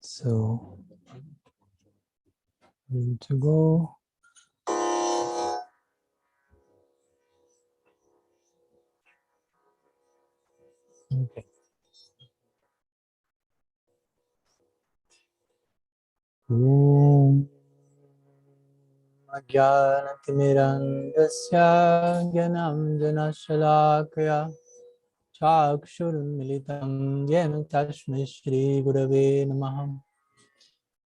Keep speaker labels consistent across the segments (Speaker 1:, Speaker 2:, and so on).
Speaker 1: So, ready to go. Okay. Om Ajnanatirandasya Gyanam Janashalakaya Chakshurunmilitam Yena Tasmai Shri Gurave Namaha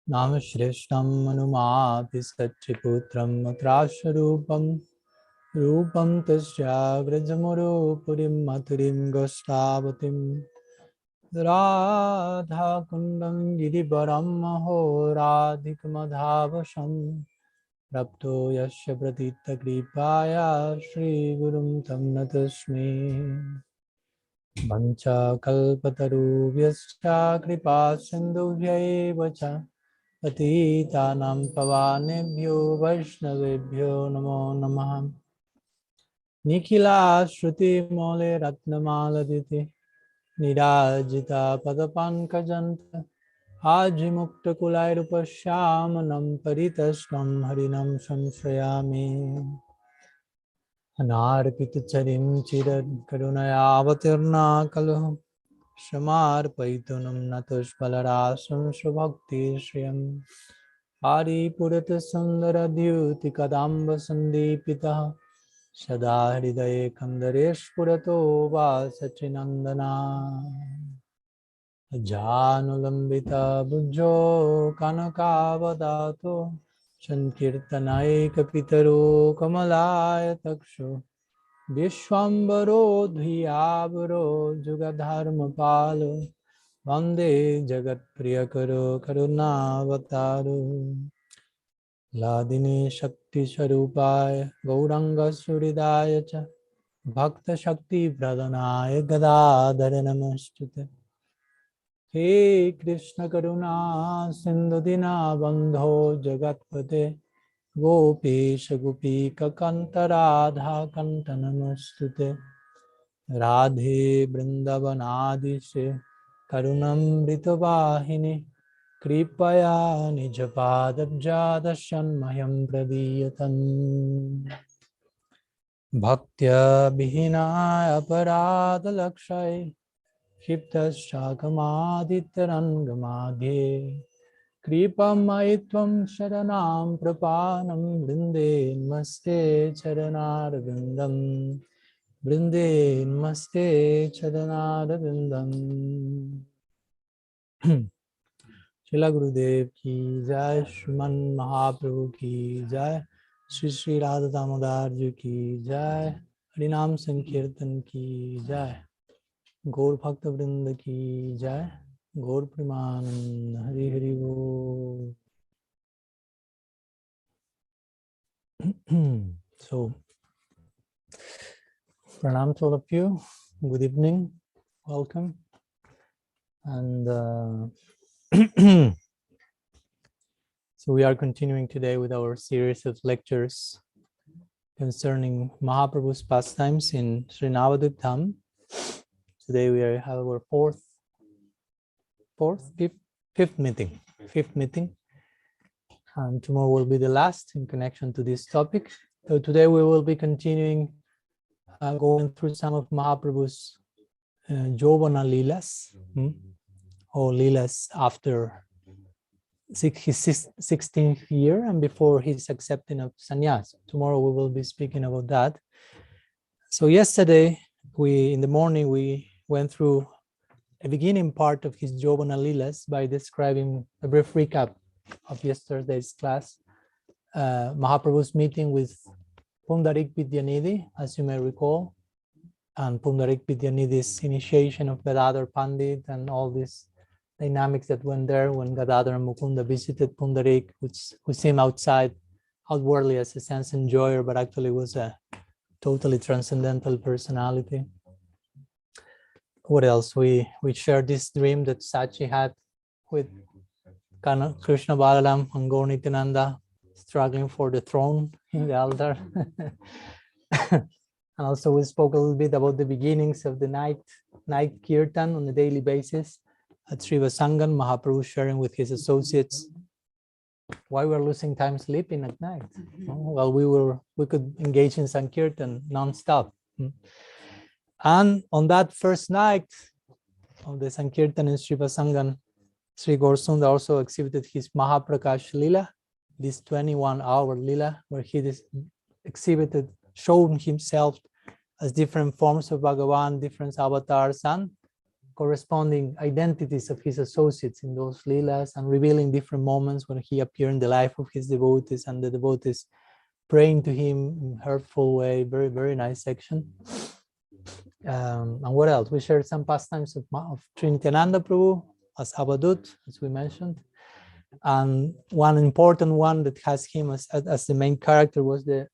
Speaker 1: Namashrishtam Manumapi Satyaputram Matrasharupam Rupam Tasya Vrajamuru Purim Maturim Gostavatim Radha Kundam Gidivaram Maho Radhikamadhavasam Rapto Yasya Pratita Kripaya Shri Gurum Tam Natasmi Vancha Kalpataruvyascha Kripa Sindhuvyaeva Cha Patitanam Pavanebhyo Vaishnavebhyo Namo Namaha Nikhila Shruti Mole Ratnamaladiti Nirajita Padapankajanta Ajimuktakulairupashyamanam Paritasvam Harinam Samshrayami Anarpitacharim Chirad Karunayavatirna Kalu Shamarpaitunam Natushpalarasam Shubhakti Shriyam Hari Purata Sundara Dyuti Kadamba Sandipita Sada Hridaye Kandaresh Purato Va Sachinandana Janulambita Bujjo Kanakavadato Sankirtanai Kapitaro Kamalaya Takshu Vishwambaro Dhiyabaro Jugadharma Palo Vande Jagat Priyakaro Karunavataru Ladini Shakti Swarupaya Gauranga Suridaya Cha Bhakta Shakti Pradhanaya Gadadhara Namastute He Krishna Karuna Sindhu Dina Bandho Jagatpate Gopesha Gopika Kanta Radha Kanta Namastute Radhe Vrindavanadishe Karunamrita Vahini Kripaya Nijapadabjadashan Mayam Pradiyatam Bhaktya Bihina Aparada Lakshay Shiptaschakamadittarangamadhye Kripamaitvam Sharanam Prapanam Brinde Namaste Charanarvindam Brinde Namaste Charanarvindam Srila Gurudev ki jai, Shriman Mahaprabhu ki jai, Shri Shri Radha Damodar ji ki jai, Harinam Sankirtan ki jai, Gaur Bhakta Vrinda ki jai, Gaur Premanand Hari Hari Bol. So, pranam to all of you. Good evening. Welcome. And so we are continuing today with our series of lectures concerning Mahaprabhu's pastimes in Sri Navadvipa. Today we have our fifth meeting. And tomorrow will be the last in connection to this topic. So today we will be continuing going through some of Mahaprabhu's Yauvana-lilas, or lilas after his 16th year and before his accepting of sannyas. Tomorrow we will be speaking about that. So yesterday, in the morning, we went through a beginning part of his Yauvana-lilas by describing a brief recap of yesterday's class. Mahaprabhu's meeting with Pundarik Vidyanidhi, as you may recall, and Pundarik Vidyanidhi's initiation of Gadadhar Pandit and all these dynamics that went there when Gadadhar and Mukunda visited Pundarik, who seemed outwardly as a sense enjoyer, but actually was a totally transcendental personality. What else? We shared this dream that Sachi had with Krishna Balaram and Gaur Nityananda struggling for the throne in the altar. And also we spoke a little bit about the beginnings of the night kirtan on a daily basis. at Sriva Sangan, Mahaprabhu sharing with his associates why we're losing time sleeping at night. Well, we could engage in Sankirtan non-stop. And on that first night of the Sankirtan in Sriva Sangan, Sri Gaurasundar also exhibited his Mahaprakash Lila, this 21-hour Lila, where he exhibited, showed himself as different forms of Bhagavan, different avatars, and corresponding identities of his associates in those Leelas, and revealing different moments when he appeared in the life of his devotees, and the devotees praying to him in a hurtful way. Very, very nice section. And what else? We shared some pastimes of Trinityananda Prabhu as Abadut, as we mentioned. And one important one that has him as the main character was the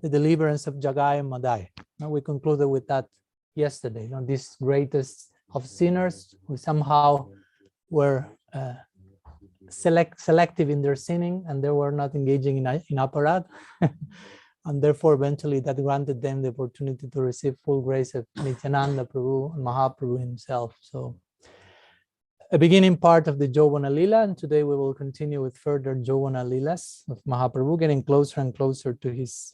Speaker 1: the deliverance of Jagai and Madai. Now we concluded with that yesterday. These greatest of sinners who somehow were selective in their sinning, and they were not engaging in aparad. And therefore, eventually, that granted them the opportunity to receive full grace of Nityananda Prabhu and Mahaprabhu himself. So, a beginning part of the Yauvana-lilas, and today we will continue with further Yauvana-lilas of Mahaprabhu, getting closer and closer to his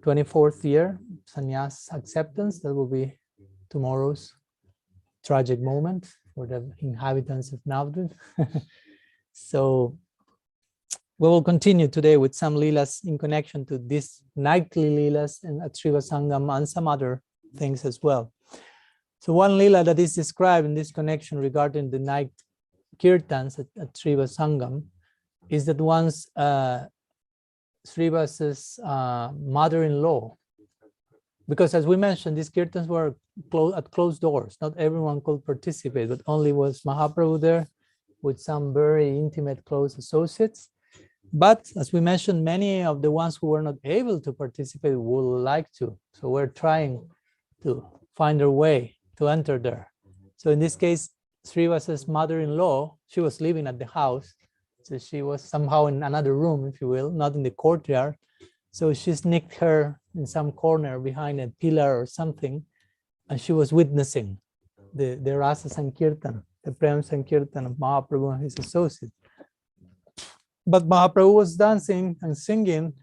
Speaker 1: 24th year sannyas acceptance. That will be tomorrow's tragic moment for the inhabitants of Navadvipa. So we will continue today with some lilas in connection to this nightly lilas and at Sriva Sangam and some other things as well. So one lila that is described in this connection regarding the night kirtans at Sriva Sangam is that once Srivas's mother-in-law, because as we mentioned, these kirtans were at closed doors. Not everyone could participate, but only was Mahaprabhu there with some very intimate, close associates. But as we mentioned, many of the ones who were not able to participate would like to. So we're trying to find a way to enter there. So in this case, Srivas's mother-in-law, she was living at the house. So she was somehow in another room, if you will, not in the courtyard. So she sneaked her in some corner behind a pillar or something, and she was witnessing the Rasa Sankirtan, the Prem Sankirtan of Mahaprabhu and his associates. But Mahaprabhu was dancing and singing,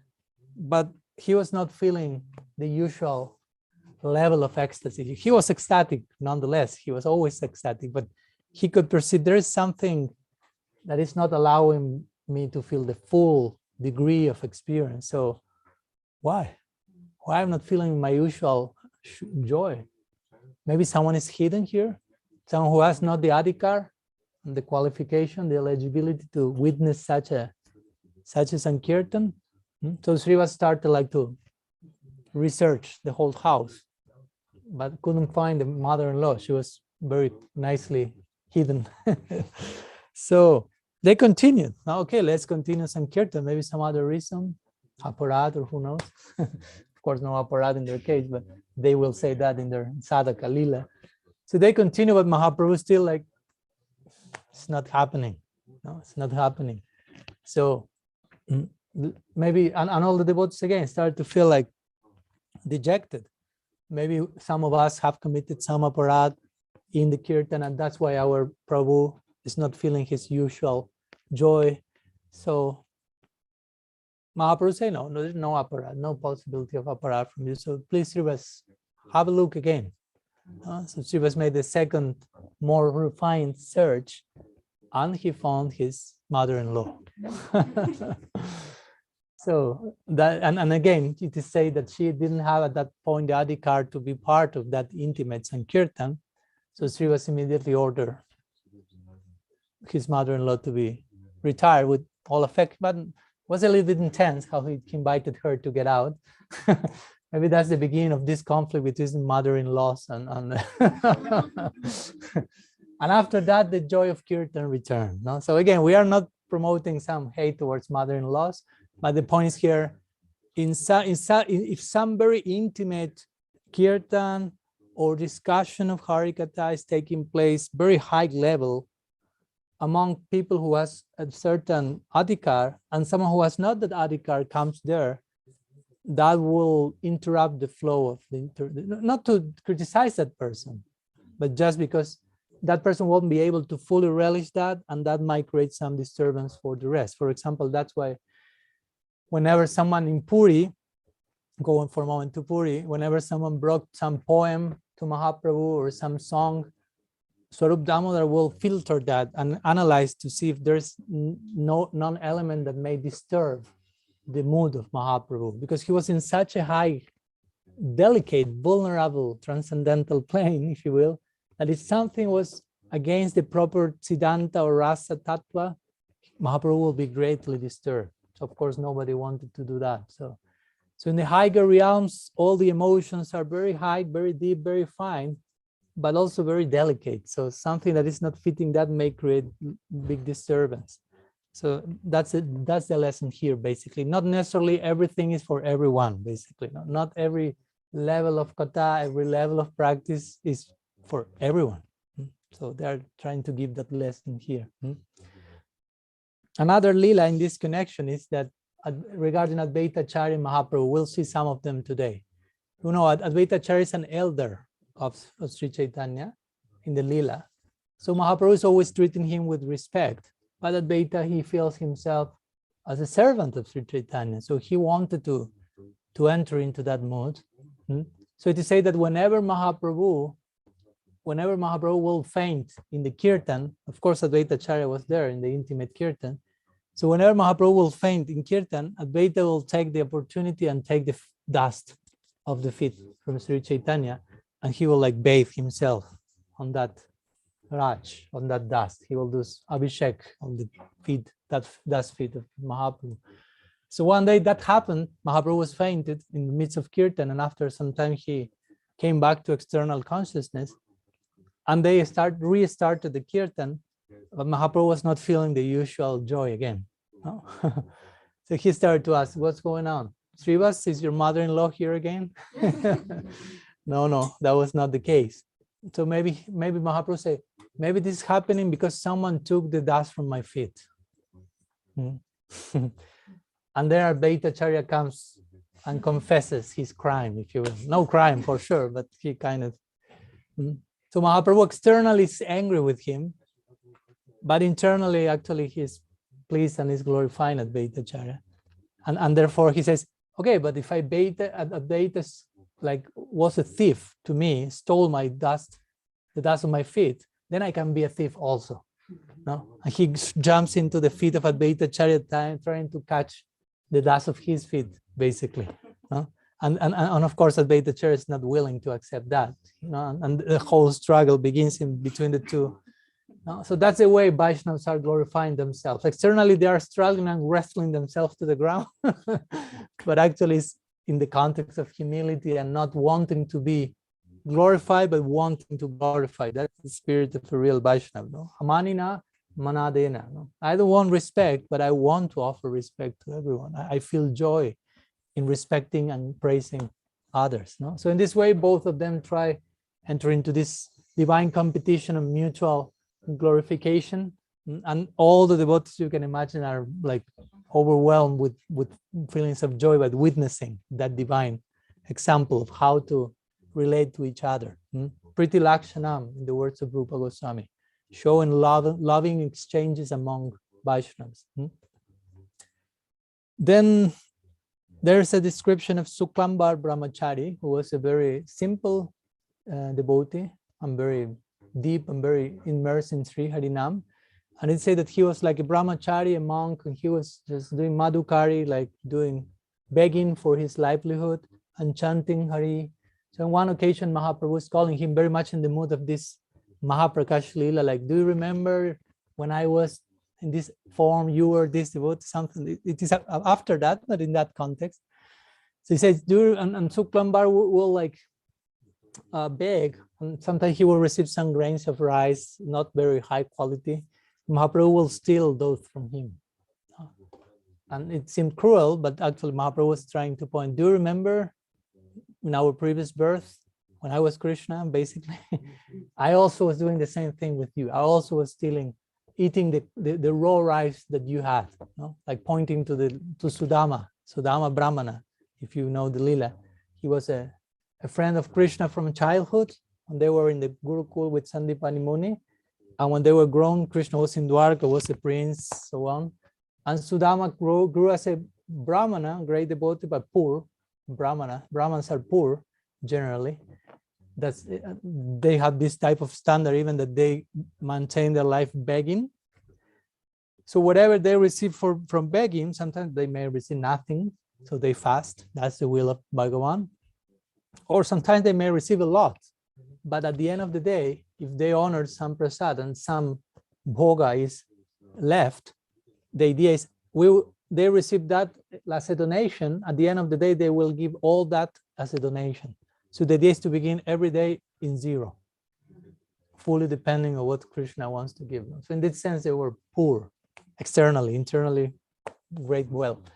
Speaker 1: but he was not feeling the usual level of ecstasy. He was ecstatic nonetheless. He was always ecstatic, but he could perceive there is something that is not allowing me to feel the full degree of experience. So why I'm not feeling my usual joy? Maybe someone is hidden here, someone who has not the adhikar, the qualification, the eligibility to witness such a Sankirtan. So Srivas started to research the whole house, but couldn't find the mother-in-law. She was very nicely hidden. So they continued. Now, okay, let's continue Sankirtan. Maybe some other reason, aparad or who knows. Of course, no aparad in their case, but they will say that in their Sadhaka Lila. So they continue, but Mahaprabhu still like, it's not happening. No, it's not happening. So maybe, and all the devotees again started to feel like dejected. Maybe some of us have committed some aparad in the kirtan, and that's why our Prabhu is not feeling his usual joy. So Mahaprabhu say, no, there's no aparad, no possibility of aparad from you. So please, Srivas, have a look again. So Srivas made the second, more refined search, and he found his mother-in-law. So that, and again, it is said that she didn't have at that point the adhikar to be part of that intimate Sankirtan. So Srivas immediately ordered his mother-in-law to be retired with all effect, but was a little bit intense how he invited her to get out. Maybe that's the beginning of this conflict between mother-in-laws and and after that, the joy of kirtan returned. No? So again, we are not promoting some hate towards mother-in-laws, but the point is here, if some very intimate kirtan or discussion of Harikatha is taking place very high level among people who has a certain adhikar, and someone who has not that adhikar comes there, that will interrupt the flow of the not to criticize that person, but just because that person won't be able to fully relish that, and that might create some disturbance for the rest. For example, that's why whenever someone in Puri, going for a moment to Puri, whenever someone brought some poem to Mahaprabhu or some song, Swarup Damodar will filter that and analyze to see if there's non-element that may disturb the mood of Mahaprabhu, because he was in such a high, delicate, vulnerable, transcendental plane, if you will, that if something was against the proper Siddhanta or Rasa Tattva, Mahaprabhu will be greatly disturbed. So of course, nobody wanted to do that. So in the higher realms, all the emotions are very high, very deep, very fine, but also very delicate. So something that is not fitting that may create big disturbance. So that's the lesson here, basically. Not necessarily everything is for everyone, basically. Not every level of kata, every level of practice is for everyone. So they're trying to give that lesson here. Another lila in this connection is that regarding Advaita Acharya Mahaprabhu, we'll see some of them today. You know, Advaita Acharya is an elder of Sri Chaitanya in the lila. So Mahaprabhu is always treating him with respect. But Advaita, he feels himself as a servant of Sri Chaitanya. So he wanted to enter into that mood. So to say that whenever Mahaprabhu will faint in the kirtan, of course Advaita Acharya was there in the intimate kirtan. So whenever Mahaprabhu will faint in kirtan, Advaita will take the opportunity and take the dust of the feet from Sri Chaitanya, and he will like bathe himself on that raj, on that dust. He will do abhishek on the feet, that dust feet of Mahaprabhu. So one day that happened, Mahaprabhu was fainted in the midst of kirtan, and after some time he came back to external consciousness, and they restarted the kirtan, but Mahaprabhu was not feeling the usual joy again. No? So he started to ask, what's going on? Srivas, is your mother-in-law here again? No, that was not the case. So maybe Mahaprabhu said, maybe this is happening because someone took the dust from my feet. And there Advaita Acharya comes and confesses his crime, if you will. No crime for sure, but he kind of... So Mahaprabhu externally is angry with him, but internally actually he's pleased and is glorifying Advaita Acharya. And therefore he says, okay, but if Advaita like was a thief to me, stole my dust, the dust of my feet, then I can be a thief also. No? And he jumps into the feet of Advaita Acharya trying to catch the dust of his feet, basically. No? And of course Advaita Acharya is not willing to accept that. You know? And the whole struggle begins in between the two. No? So that's the way Vaishnavas are glorifying themselves. Externally they are struggling and wrestling themselves to the ground, but actually it's in the context of humility and not wanting to be glorified, but wanting to glorify. That's the spirit of a real Vaishnava. No? Hamanina manadena. No? I don't want respect, but I want to offer respect to everyone. I feel joy in respecting and praising others. No? So in this way, both of them try enter into this divine competition of mutual glorification, and all the devotees you can imagine are like overwhelmed with feelings of joy by witnessing that divine example of how to relate to each other. Priti Lakshanam, in the words of Rupa Goswami, showing loving exchanges among Vaishnavas. Then there's a description of Suklambar Brahmachari, who was a very simple devotee and very deep and very immersed in Sri Harinam. And it said that he was like a brahmachari, a monk, and he was just doing madhukari, like begging for his livelihood and chanting Hari. So on one occasion, Mahaprabhu is calling him very much in the mood of this Mahaprakash Leela, like, do you remember when I was in this form, you were this devotee, something. It is after that, but in that context. So he says, and Suklambar will like beg, and sometimes he will receive some grains of rice, not very high quality. Mahaprabhu will steal those from him. And it seemed cruel, but actually Mahaprabhu was trying to point, do you remember in our previous birth, when I was Krishna, basically, I also was doing the same thing with you. I also was eating the raw rice that you had, no? Like pointing to Sudama Brahmana, if you know the Leela. He was a friend of Krishna from childhood, and they were in the Gurukul with Sandipani Muni. And when they were grown, Krishna was in Dwarka, was a prince, so on. And Sudama grew as a Brahmana, great devotee, but poor. Brahmanas are poor generally. They have this type of standard, even that they maintain their life begging. So whatever they receive from begging, sometimes they may receive nothing, so they fast. That's the will of Bhagavan. Or sometimes they may receive a lot, but at the end of the day, if they honor some prasad and some bhoga is left, the idea is they receive that as a donation. At the end of the day, they will give all that as a donation. So the idea is to begin every day in zero, fully depending on what Krishna wants to give them. So in this sense, they were poor, externally, internally, great wealth.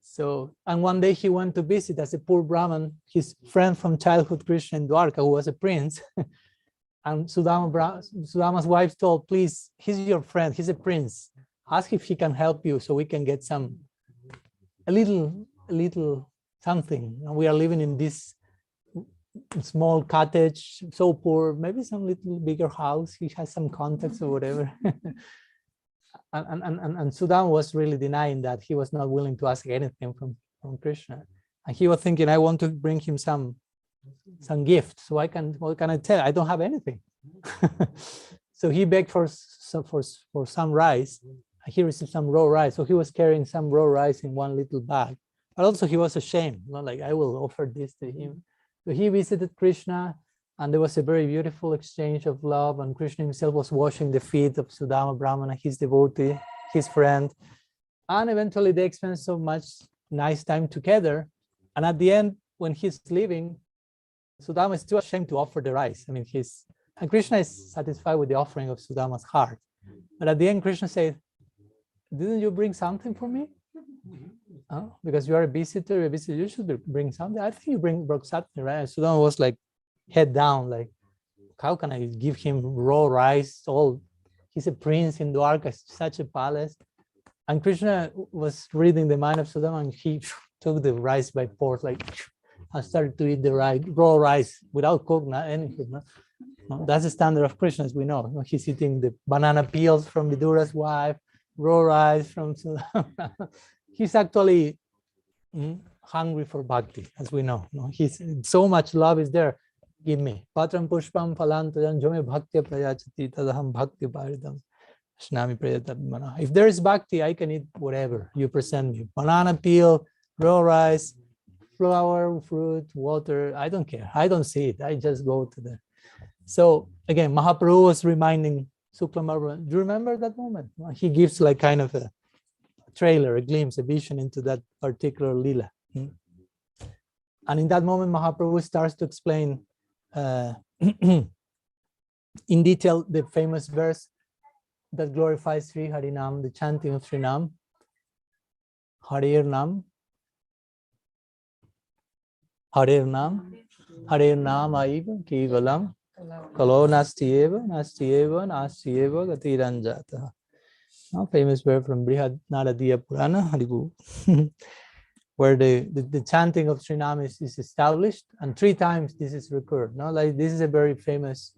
Speaker 1: So, and one day he went to visit as a poor Brahmin, his friend from childhood, Krishna in Dwarka, who was a prince. And Sudama's wife told, please, he's your friend, he's a prince. Ask if he can help you so we can get a little something. And we are living in this small cottage, so poor, maybe some little bigger house. He has some contacts or whatever. And Sudama was really denying that. He was not willing to ask anything from Krishna. And he was thinking, I want to bring him some gift. So what can I tell? I don't have anything. So he begged for some rice. He received some raw rice. So he was carrying some raw rice in one little bag. But also he was ashamed, not like I will offer this to him. So he visited Krishna, and there was a very beautiful exchange of love, and Krishna himself was washing the feet of Sudama Brahmana, his devotee, his friend. And eventually they spent so much nice time together. And at the end, when he's leaving, Sudama is too ashamed to offer the rice. I mean, and Krishna is satisfied with the offering of Sudama's heart. But at the end, Krishna said, didn't you bring something for me? Oh, because you are a visitor, you should bring something. I think you brought something, right? And Sudama was like, head down, like, how can I give him raw rice? He's a prince in Dwarka, such a palace. And Krishna was reading the mind of Sudama, and he took the rice by force, like, and started to eat the raw rice without cook, not anything. No? That's the standard of Krishna, as we know. He's eating the banana peels from Vidura's wife, raw rice from Sudama. He's actually hungry for bhakti, as we know. He's so much love is there. Give me. Patram pushpam phalantayan jome bhakti prayachati tadaham bhakti bharidam shnami prayatabmana. If there is bhakti, I can eat whatever you present me. Banana peel, raw rice, flour, fruit, water. I don't care. I don't see it. I just go to the. So again, Mahaprabhu was reminding Suklamabha. Do you remember that moment? He gives like kind of a trailer, a glimpse, a vision into that particular lila. And in that moment, Mahaprabhu starts to explain in detail the famous verse that glorifies Sri Harinam, the chanting of Sri Nam, Harir Nam, Harir Nam, Harir Nam Aiva Kevalam, Kalo Nastieva, Nastieva, Nastieva, Gatiranjata. Famous verse from Brihad Naradiya Purana, Harigu, where the chanting of Sri Nam is established, and 3 times this is recurred. Like this is a very famous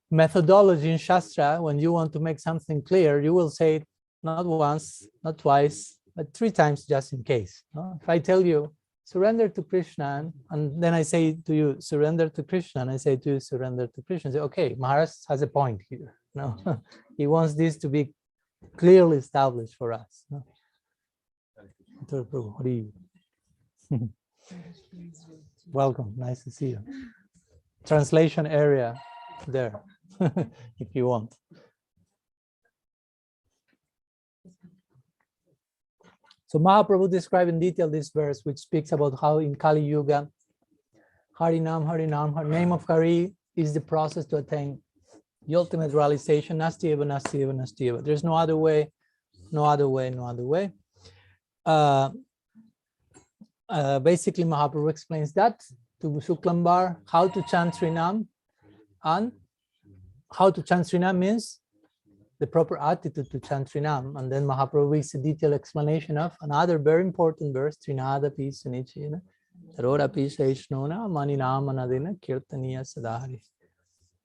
Speaker 1: methodology in Shastra. When you want to make something clear, you will say it not once, not twice, but 3 times just in case. If I tell you, surrender to Krishna, and then I say to you, surrender to Krishna, and I say to you, surrender to Krishna, say, okay, Maharaj has a point here. He wants this to be clearly established for us. Welcome, nice to see you. Translation area there, if you want. So Mahaprabhu described in detail this verse, which speaks about how in Kali Yuga, Harinam, Harinam, name of Hari is the process to attain the ultimate realization. Nastyeva, Nastyeva, Nastyeva. There's no other way, no other way, no other way. Basically, Mahaprabhu explains that to Shuklambar, how to chant Sri Nam, and how to chant Sri Nam means the proper attitude to chant Sri Nam. And then Mahaprabhu gives a detailed explanation of another very important verse, Trinada Pisanichena, Tarora Pisaishnona, Maninama Nadina, Kirtaniya Sadhari.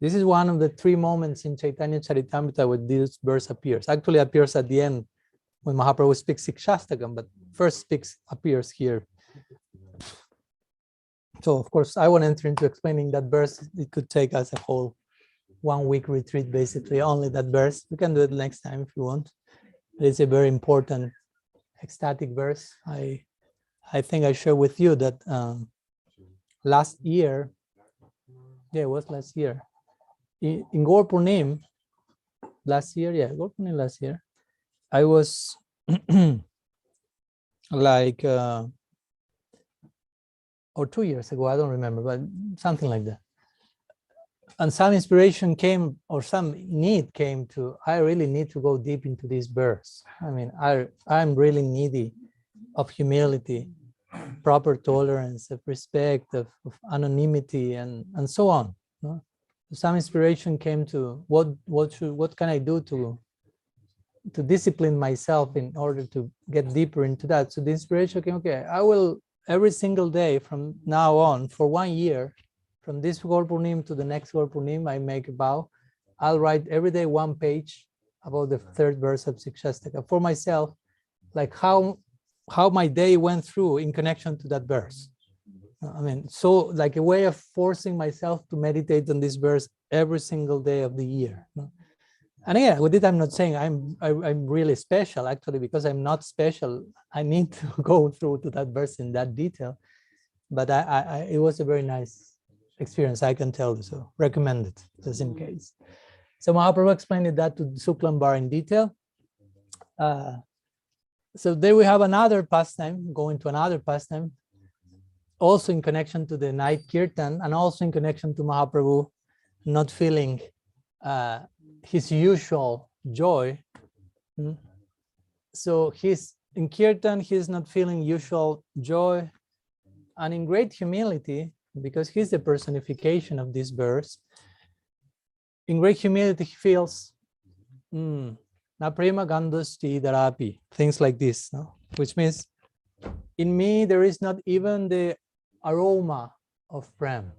Speaker 1: This is one of the 3 moments in Chaitanya Charitamrita where this verse appears. Actually appears at the end when Mahaprabhu speaks Sikshastakam, but first appears here. So of course, I won't enter into explaining that verse. It could take us a whole 1-week retreat, basically, only that verse. We can do it next time if you want. But it's a very important ecstatic verse. I think I shared with you that last year, it was last year, in Gaur Purnim, last year, I was like, or 2 years ago, I don't remember, but something like that. And some inspiration came, or some need came to, I really need to go deep into this verse. I mean, I'm really needy of humility, proper tolerance, of respect, of anonymity, and so on. No? Some inspiration came to what can I do to discipline myself in order to get deeper into that. So the inspiration came, okay, I will every single day from now on for 1 year, from this Gaur Purnim to the next Gaur Purnim, I make a vow. I'll write every day 1 page about the 3rd verse of Sikshastaka for myself, like how my day went through in connection to that verse. I mean, so like a way of forcing myself to meditate on this verse every single day of the year. And again, with it, I'm not saying I'm really special, actually, because I'm not special. I need to go through to that verse in that detail. But it was a very nice experience, I can tell you, so recommend it, just in case. So Mahaprabhu explained that to Suklambar in detail. So there we have another pastime, going to another pastime, also in connection to the night kirtan, and also in connection to Mahaprabhu not feeling his usual joy. So in kirtan, he's not feeling usual joy, and in great humility, because he's the personification of this verse, in great humility he feels na prema gandhasti darapi, things like this, no? Which means in me there is not even the aroma of prem.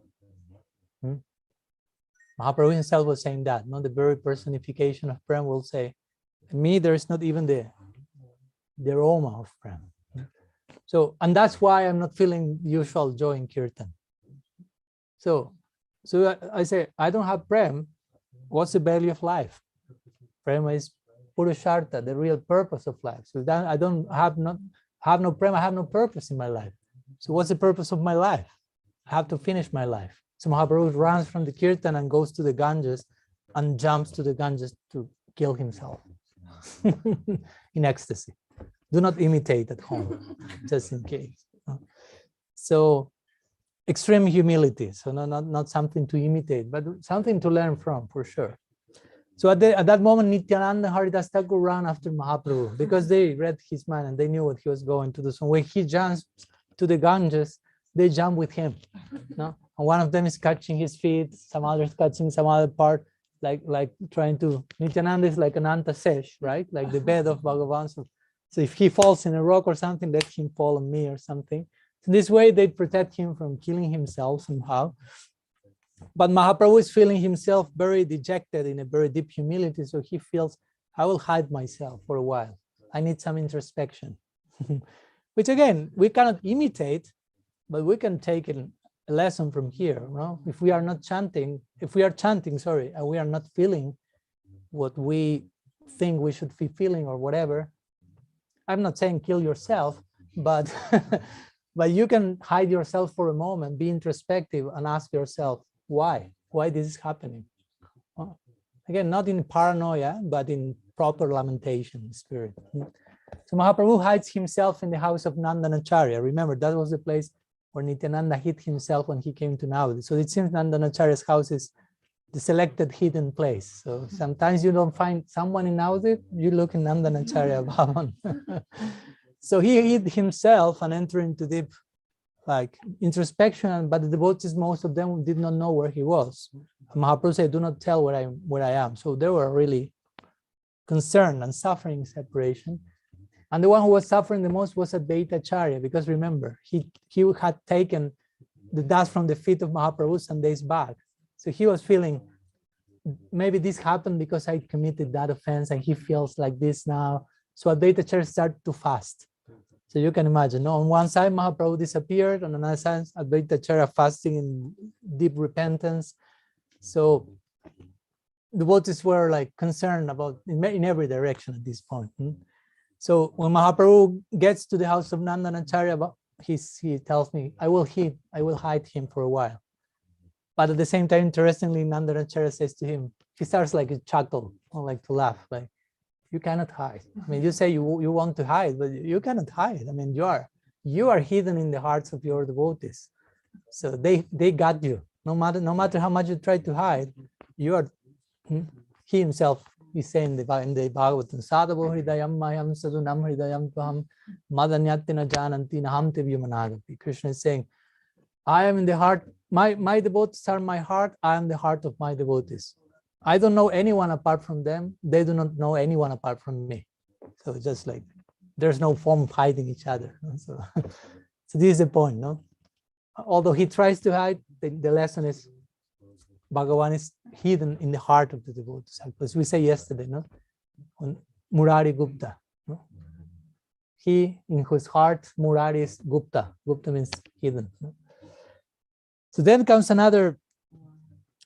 Speaker 1: Mahaprabhu himself was saying that, no? The very personification of prem will say, in me there is not even the aroma of prem. So, and that's why I'm not feeling usual joy in kirtan. So I say, I don't have prem. What's the value of life? Prem is purushartha, the real purpose of life. So that I don't have no prem, I have no purpose in my life. So what's the purpose of my life? I have to finish my life. So Mahaprabhu runs from the kirtan and goes to the Ganges and jumps to the Ganges to kill himself in ecstasy. Do not imitate at home, just in case. So extreme humility, so not something to imitate, but something to learn from, for sure. So at that moment, Nityananda and Haridas Thakur ran after Mahaprabhu because they read his mind and they knew what he was going to do. So when he jumps to the Ganges, they jump with him. No? And one of them is catching his feet, some others catching some other part, like trying to. Nityananda is like an antasesh, right? Like the bed of Bhagavan. So if he falls in a rock or something, let him fall on me or something. So this way, they protect him from killing himself somehow. But Mahaprabhu is feeling himself very dejected in a very deep humility. So he feels, I will hide myself for a while. I need some introspection. Which again, we cannot imitate, but we can take a lesson from here. No? If we are chanting, and we are not feeling what we think we should be feeling or whatever, I'm not saying kill yourself, but but you can hide yourself for a moment, be introspective and ask yourself, why this is happening? Well, again, not in paranoia, but in proper lamentation spirit. So Mahaprabhu hides himself in the house of Nandanacharya. Remember, that was the place where Nityananda hid himself when he came to Navadvipa. So it seems Nandanacharya's house is the selected hidden place. So sometimes you don't find someone in Navadvipa, you look in Nandanacharya Bhavan. So he hid himself and entered into deep introspection, but the devotees, most of them did not know where he was. Mahaprabhu said, do not tell where I am. So they were really concerned and suffering separation. And the one who was suffering the most was Advaitacharya, because remember, he had taken the dust from the feet of Mahaprabhu some days back. So he was feeling maybe this happened because I committed that offense and he feels like this now. So Advaita Acharya started to fast. So you can imagine, no? On one side, Mahaprabhu disappeared, on another side, Advaita Acharya fasting in deep repentance. So the devotees were like concerned about in every direction at this point. So when Mahaprabhu gets to the house of Nandanacharya, he tells me, I will hide him for a while. But at the same time, interestingly, Nandanacharya says to him, he starts like a chuckle, or like to laugh, like, you cannot hide. I mean, you say you want to hide, but you cannot hide. I mean, you are hidden in the hearts of your devotees. So they got you. No matter how much you try to hide, you are. He himself is saying in the Bhagavatam, Sadhavo hridayam mayam sadunam hridayam tvaham madanyatina jananti naham tevyumanagati. Krishna is saying, I am in the heart, my devotees are my heart, I am the heart of my devotees. I don't know anyone apart from them, they do not know anyone apart from me. So it's just like, there's no form of hiding each other. So, so this is the point, no? Although he tries to hide, the lesson is, Bhagavan is hidden in the heart of the devotees. As we say yesterday, no? On Murari Gupta. No? He, in whose heart, Murari is Gupta. Gupta means hidden. No? So then comes another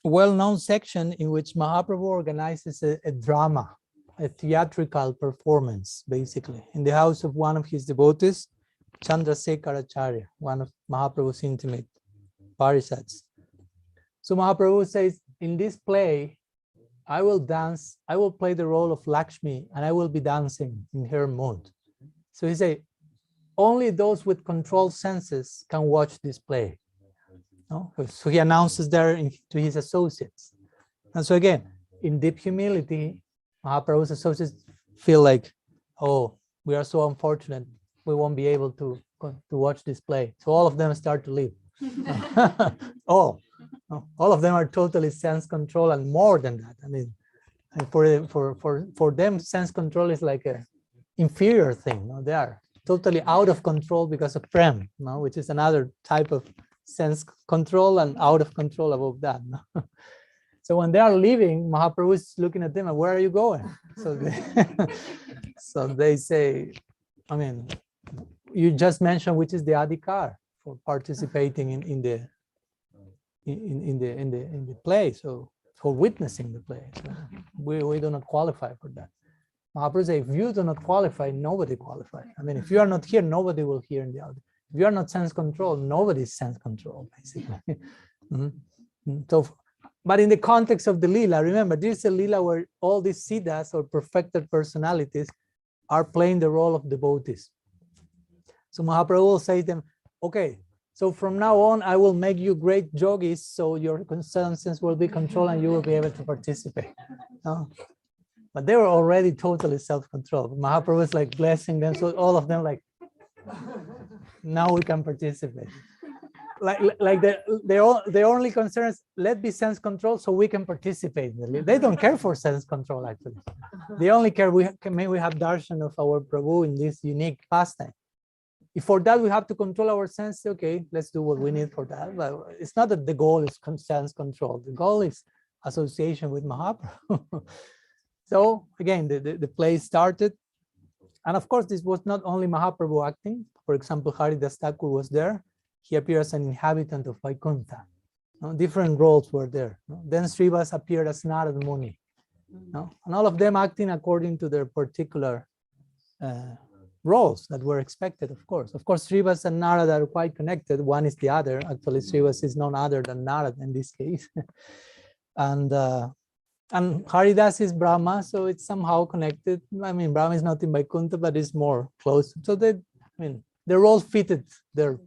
Speaker 1: well-known section in which Mahaprabhu organizes a drama, a theatrical performance, basically, in the house of one of his devotees, Chandrasekhar Acharya, one of Mahaprabhu's intimate parishads. So Mahaprabhu says, in this play, I will dance, I will play the role of Lakshmi, and I will be dancing in her mood. So he said, only those with controlled senses can watch this play. No? So he announces there to his associates. And so again, in deep humility, Mahaprabhu's associates feel like, oh, we are so unfortunate, we won't be able to watch this play. So all of them start to leave. All of them are totally sense control, and more than that. I mean, for them, sense control is like a inferior thing. No? They are totally out of control because of prem, no? Which is another type of sense control, and out of control above that. No? So when they are leaving, Mahaprabhu is looking at them, and where are you going? So they say, I mean, you just mentioned which is the adhikar for participating in the play, so for witnessing the play. So we do not qualify for that. Mahaprabhu says, if you do not qualify, nobody qualifies. I mean, if you are not here, nobody will hear in the audience. If you are not sense control, nobody is sense control, basically. So, but in the context of the lila, remember, this is a lila where all these siddhas or perfected personalities are playing the role of devotees. So Mahaprabhu will say to them, okay, so from now on, I will make you great yogis, so your conscience will be controlled and you will be able to participate. No? But they were already totally self-controlled. Mahaprabhu is like blessing them, so all of them like, now we can participate. Like their only concern is, let be sense control so we can participate. They don't care for sense control, actually. They only care, may we have darshan of our Prabhu in this unique pastime. If for that we have to control our sense, okay, let's do what we need for that. But it's not that the goal is sense control. The goal is association with Mahaprabhu. So again, the play started. And of course, this was not only Mahaprabhu acting. For example, Haridas Thakur was there. He appeared as an inhabitant of Vaikuntha. No? Different roles were there. No? Then Srivas appeared as Narad Muni. No? And all of them acting according to their particular roles that were expected, of course. Of course, Srivas and Narad are quite connected. One is the other. Actually, Srivas is none other than Narad in this case. And Haridas is Brahma, so it's somehow connected. I mean, Brahma is not in Vaikuntha, but it's more close. So they, I mean, their roles fitted their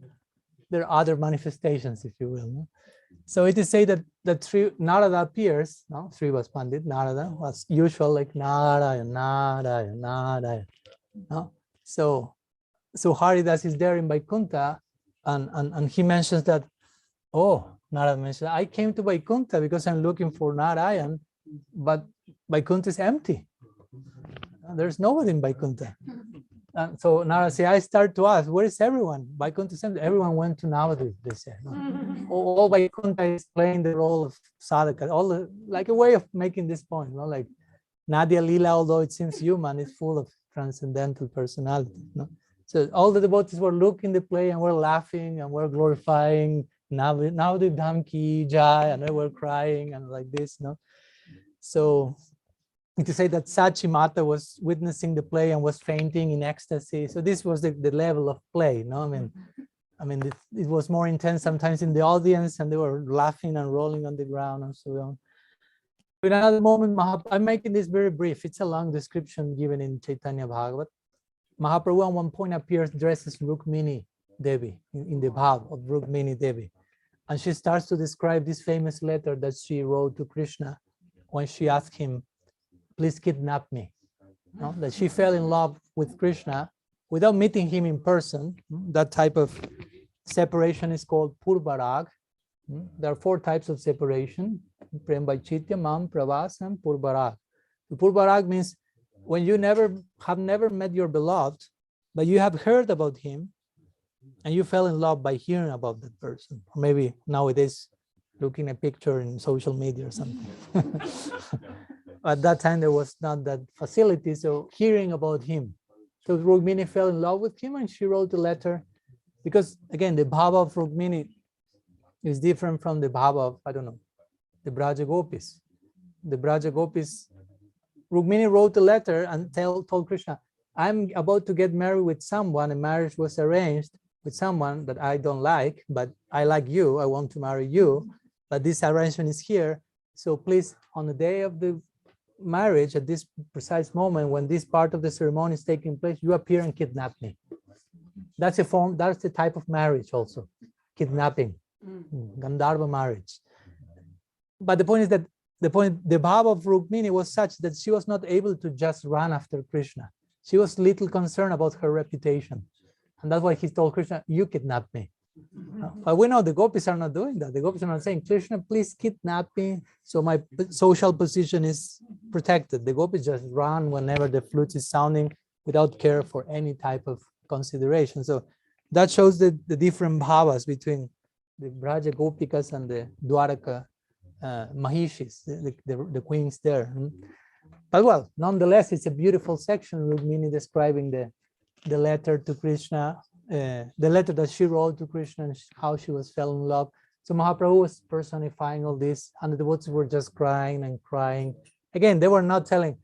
Speaker 1: other manifestations, if you will. No? So it is said that Narada appears, no? Srivas Pandit, Narada was usual, like Narayana, Narayana, Narayana. No? So Haridas is there in Vaikuntha, and he mentions that, oh, Narada mentions, I came to Vaikuntha because I'm looking for Narayan, but Vaikuntha is empty. There's nobody in Vaikuntha. So Narasi, I start to ask, where is everyone? Vaikuntha said, everyone went to Navadvipa, they said. All Vaikuntha is playing the role of sadhaka, like a way of making this point, like Nadia Lila, although it seems human, is full of transcendental personality. So all the devotees were looking the play and were laughing and were glorifying Navadvipa Dham Ki Jai, and they were crying and like this. So to say that Sachi Mata was witnessing the play and was fainting in ecstasy. So this was the level of play. I mean, it was more intense sometimes in the audience, and they were laughing and rolling on the ground and so on. In another moment, I'm making this very brief. It's a long description given in Chaitanya Bhagavat. Mahaprabhu at one point appears dressed as Rukmini Devi, in the bhav of Rukmini Devi. And she starts to describe this famous letter that she wrote to Krishna when she asked him, please kidnap me. That she fell in love with Krishna without meeting him in person. That type of separation is called Purvarag. There are 4 types of separation: Prem Vaichitya, Mam, Pravas, and Purvarag. The Purvarag means when you have never met your beloved, but you have heard about him, and you fell in love by hearing about that person. Or maybe nowadays, looking at a picture in social media or something. At that time, there was not that facility, so hearing about him. So Rukmini fell in love with him, and she wrote a letter, because again, the bhava of Rukmini is different from the bhava of, I don't know, the Braja Gopis. The Braja Gopis, Rukmini wrote a letter and told Krishna, I'm about to get married with someone, and marriage was arranged with someone that I don't like, but I like you, I want to marry you, but this arrangement is here. So please, on the day of the marriage, at this precise moment when this part of the ceremony is taking place, you appear and kidnap me. That's the type of marriage also, kidnapping, Gandharva marriage. But the point is that the bhava of Rukmini was such that she was not able to just run after Krishna. She was little concerned about her reputation. And that's why he told Krishna, you kidnap me. But we know the gopis are not doing that. The gopis are not saying, Krishna, please kidnap me so my social position is protected. The gopis just run whenever the flute is sounding without care for any type of consideration. So that shows the different bhavas between the Braja Gopikas and the Dwaraka Mahishis, the queens there. But well, nonetheless, it's a beautiful section, Rukmini describing the letter to Krishna, the letter that she wrote to Krishna, and how she was fell in love. So Mahaprabhu was personifying all this, and the devotees were just crying and crying. Again, they were not telling,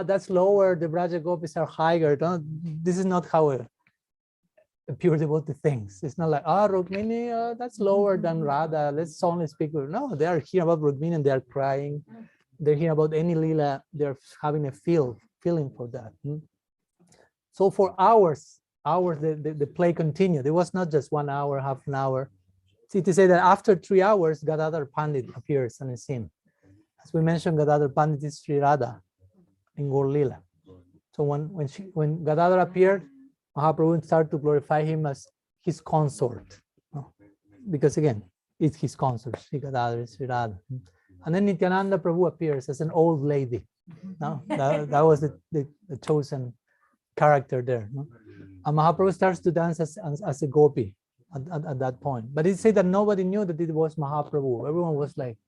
Speaker 1: that's lower, the Braja Gopis are higher. This is not how a pure devotee thinks. It's not like, Rukmini, that's lower than Radha, let's only speak with her. No, they are hearing about Rukmini and they are crying. They're hearing about any lila, they're having a feeling for that. So for hours, the play continued. It was not just 1 hour, half an hour. See, to say that after 3 hours, Gadadhar Pandit appears on the scene. As we mentioned, Gadadhar Pandit is Sri Radha in Gaur Lila. So when Gadadhar appeared, Mahaprabhu started to glorify him as his consort. Because again, it's his consort, Sri Gadadhar is Sri Radha. And then Nityananda Prabhu appears as an old lady. That was the chosen character there. And Mahaprabhu starts to dance as a gopi at that point. But it said that nobody knew that it was Mahaprabhu. Everyone was like,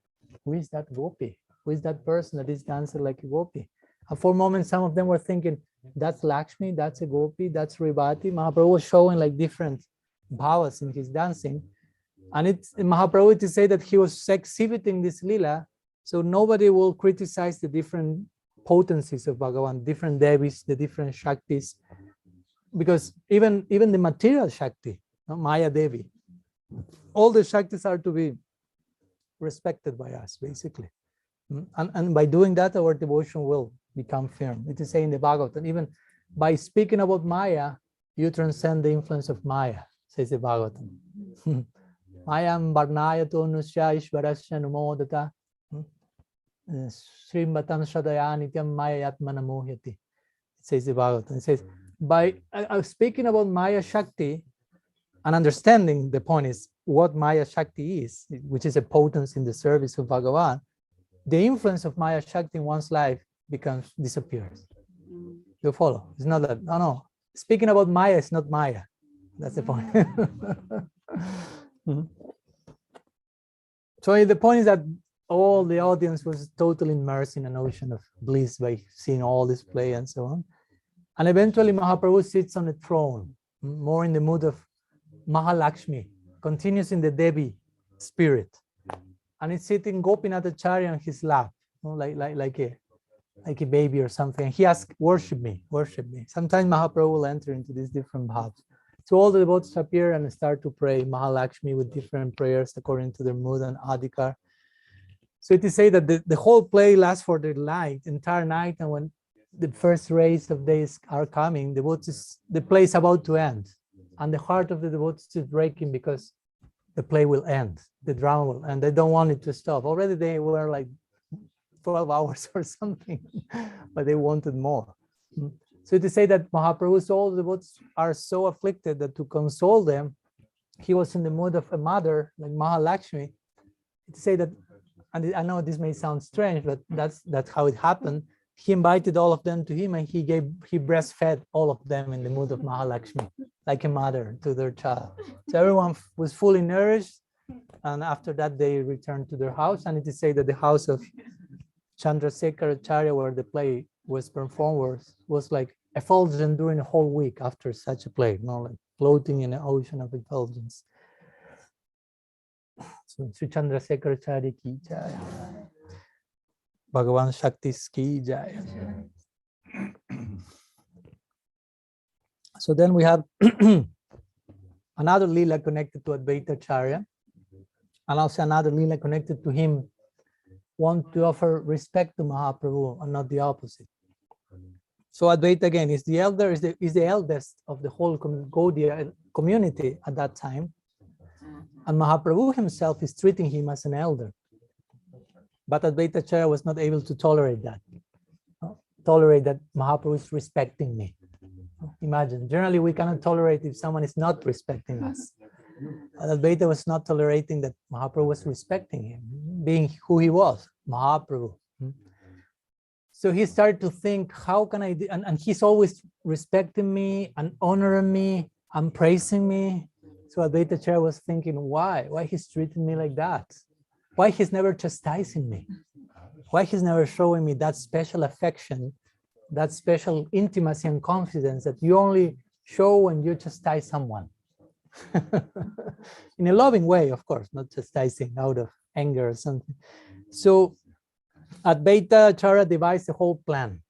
Speaker 1: who is that gopi? Who is that person that is dancing like a gopi? And for a moment, some of them were thinking, that's Lakshmi, that's a gopi, that's Rivati. Mahaprabhu was showing like different bhavas in his dancing. And Mahaprabhu to say that he was exhibiting this lila, so nobody will criticize the different potencies of Bhagavan, different Devis, the different Shaktis. Because even the material Shakti, Maya Devi, all the Shaktis are to be respected by us, basically. And by doing that, our devotion will become firm. It is saying in the Bhagavatam, even by speaking about Maya, you transcend the influence of Maya, says the Bhagavatam. Mayam Varnaya Tonusya Ishvarasya Numodata Srimbatam Shadaya Nityam Maya Yatmana Mohyati. It says the Bhagavatam. It says, by speaking about Maya Shakti and understanding the point is what Maya Shakti is, which is a potency in the service of Bhagavan, the influence of Maya Shakti in one's life disappears. You follow? It's not that, no. speaking about Maya is not Maya. That's the point. Mhm. So the point is that all the audience was totally immersed in an ocean of bliss by seeing all this play and so on. And eventually Mahaprabhu sits on a throne, more in the mood of Mahalakshmi, continues in the Devi spirit. And he's sitting Gopinathacharya on his lap, like a baby or something. He asks, worship me, worship me. Sometimes Mahaprabhu will enter into these different bhavs. So all the devotees appear and start to pray Mahalakshmi with different prayers according to their mood and adhikar. So it is said that the whole play lasts for the entire night, and when the first rays of days are coming, the play is about to end. And the heart of the devotees is breaking because the play will end, the drama will end. They don't want it to stop. Already they were like 12 hours or something, but they wanted more. So to say that Mahaprabhu's all the devotees are so afflicted that to console them, he was in the mood of a mother like Mahalakshmi. To say that, and I know this may sound strange, but that's how it happened. He invited all of them to him, and he breastfed all of them in the mood of Mahalakshmi, like a mother to their child. So everyone was fully nourished, and after that they returned to their house. And it is said that the house of Chandrasekharacharya, where the play was performed, was like effulgent during a whole week after such a play, like floating in an ocean of effulgence. So Sri Chandrasekharacharya ki jai, Bhagavan Shakti's ki jai. So then we have another lila connected to Advaita Acharya, and also another lila connected to him want to offer respect to Mahaprabhu and not the opposite. So Advaita again is the eldest of the whole Gaudiya community at that time, and Mahaprabhu himself is treating him as an elder. But Advaita Acharya was not able to tolerate that. That Mahaprabhu is respecting me. Imagine, generally we cannot tolerate if someone is not respecting us. Advaita was not tolerating that Mahaprabhu was respecting him, being who he was, Mahaprabhu. So he started to think, how can I do, and he's always respecting me and honoring me and praising me. So Advaita Acharya was thinking, why he's treating me like that? Why he's never chastising me? Why he's never showing me that special affection, that special intimacy and confidence that you only show when you chastise someone? In a loving way, of course, not chastising out of anger or something. So Advaita Acharya devised a whole plan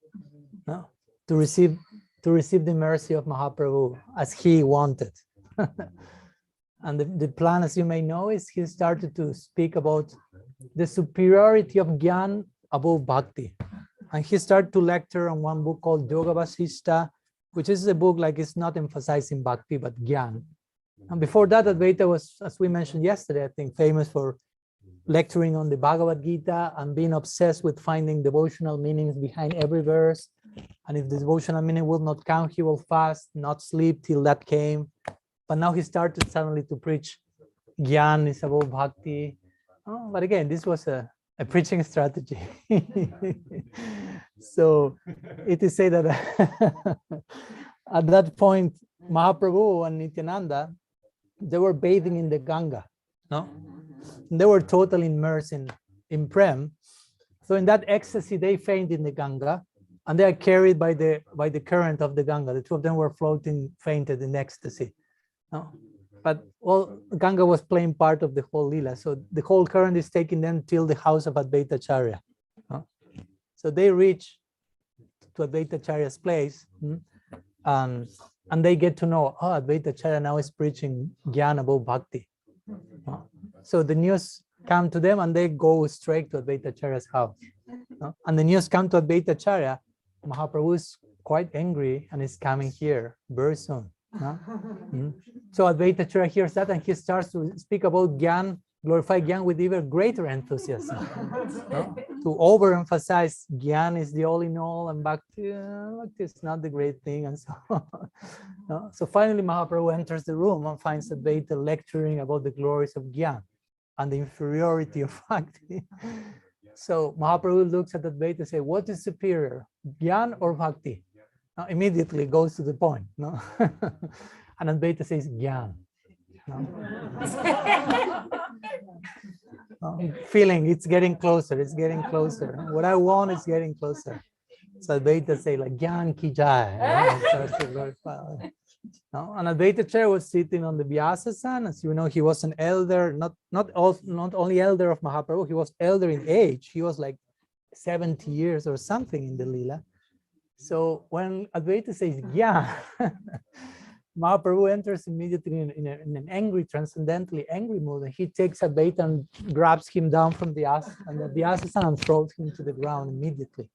Speaker 1: to receive the mercy of Mahaprabhu as he wanted. And the plan, as you may know, is he started to speak about the superiority of Gyan above Bhakti. And he started to lecture on one book called Yoga Vasishta, which is a book like it's not emphasizing Bhakti, but Gyan. And before that, Advaita was, as we mentioned yesterday, I think famous for lecturing on the Bhagavad Gita and being obsessed with finding devotional meanings behind every verse. And if the devotional meaning will not come, he will fast, not sleep till that came. But now he started suddenly to preach Gyan is above Bhakti. But again, this was a preaching strategy. So it is said that at that point, Mahaprabhu and Nityananda, they were bathing in the Ganga. No? They were totally immersed in Prem. So in that ecstasy, they faint in the Ganga, and they are carried by the current of the Ganga. The two of them were floating, fainted in ecstasy. No? But well, Ganga was playing part of the whole Leela. So the whole current is taking them till the house of Advaita Acharya. No? So they reach to Advaita Acharya's place, and they get to know, Advaita Acharya now is preaching Gyan above Bhakti. So the news come to them and they go straight to Advaita Acharya's house. And the news come to Advaita Acharya, Mahaprabhu is quite angry and is coming here very soon. So Advaita Acharya hears that and he starts to speak about Gyan, glorify Gyan with even greater enthusiasm. To overemphasize Gyan is the all in all and Bhakti is not the great thing and so on. So finally Mahaprabhu enters the room and finds Advaita lecturing about the glories of Gyan and the inferiority of Bhakti. So Mahaprabhu looks at Advaita and says, what is superior, Gyan or Bhakti? immediately goes to the point. No? And Advaita says, Gyan. No? Feeling it's getting closer, it's getting closer. What I want is getting closer. So Advaita say like Gyan ki jai. No? And Advaita Chair was sitting on the Vyasasan. As you know, he was an elder, not only elder of Mahaprabhu, he was elder in age. He was like 70 years or something in the Leela. So when Advaita says Gyan, Mahaprabhu enters immediately in an angry, transcendently angry mood, and he takes Advaita and grabs him down from the Vyasasan and throws him to the ground immediately.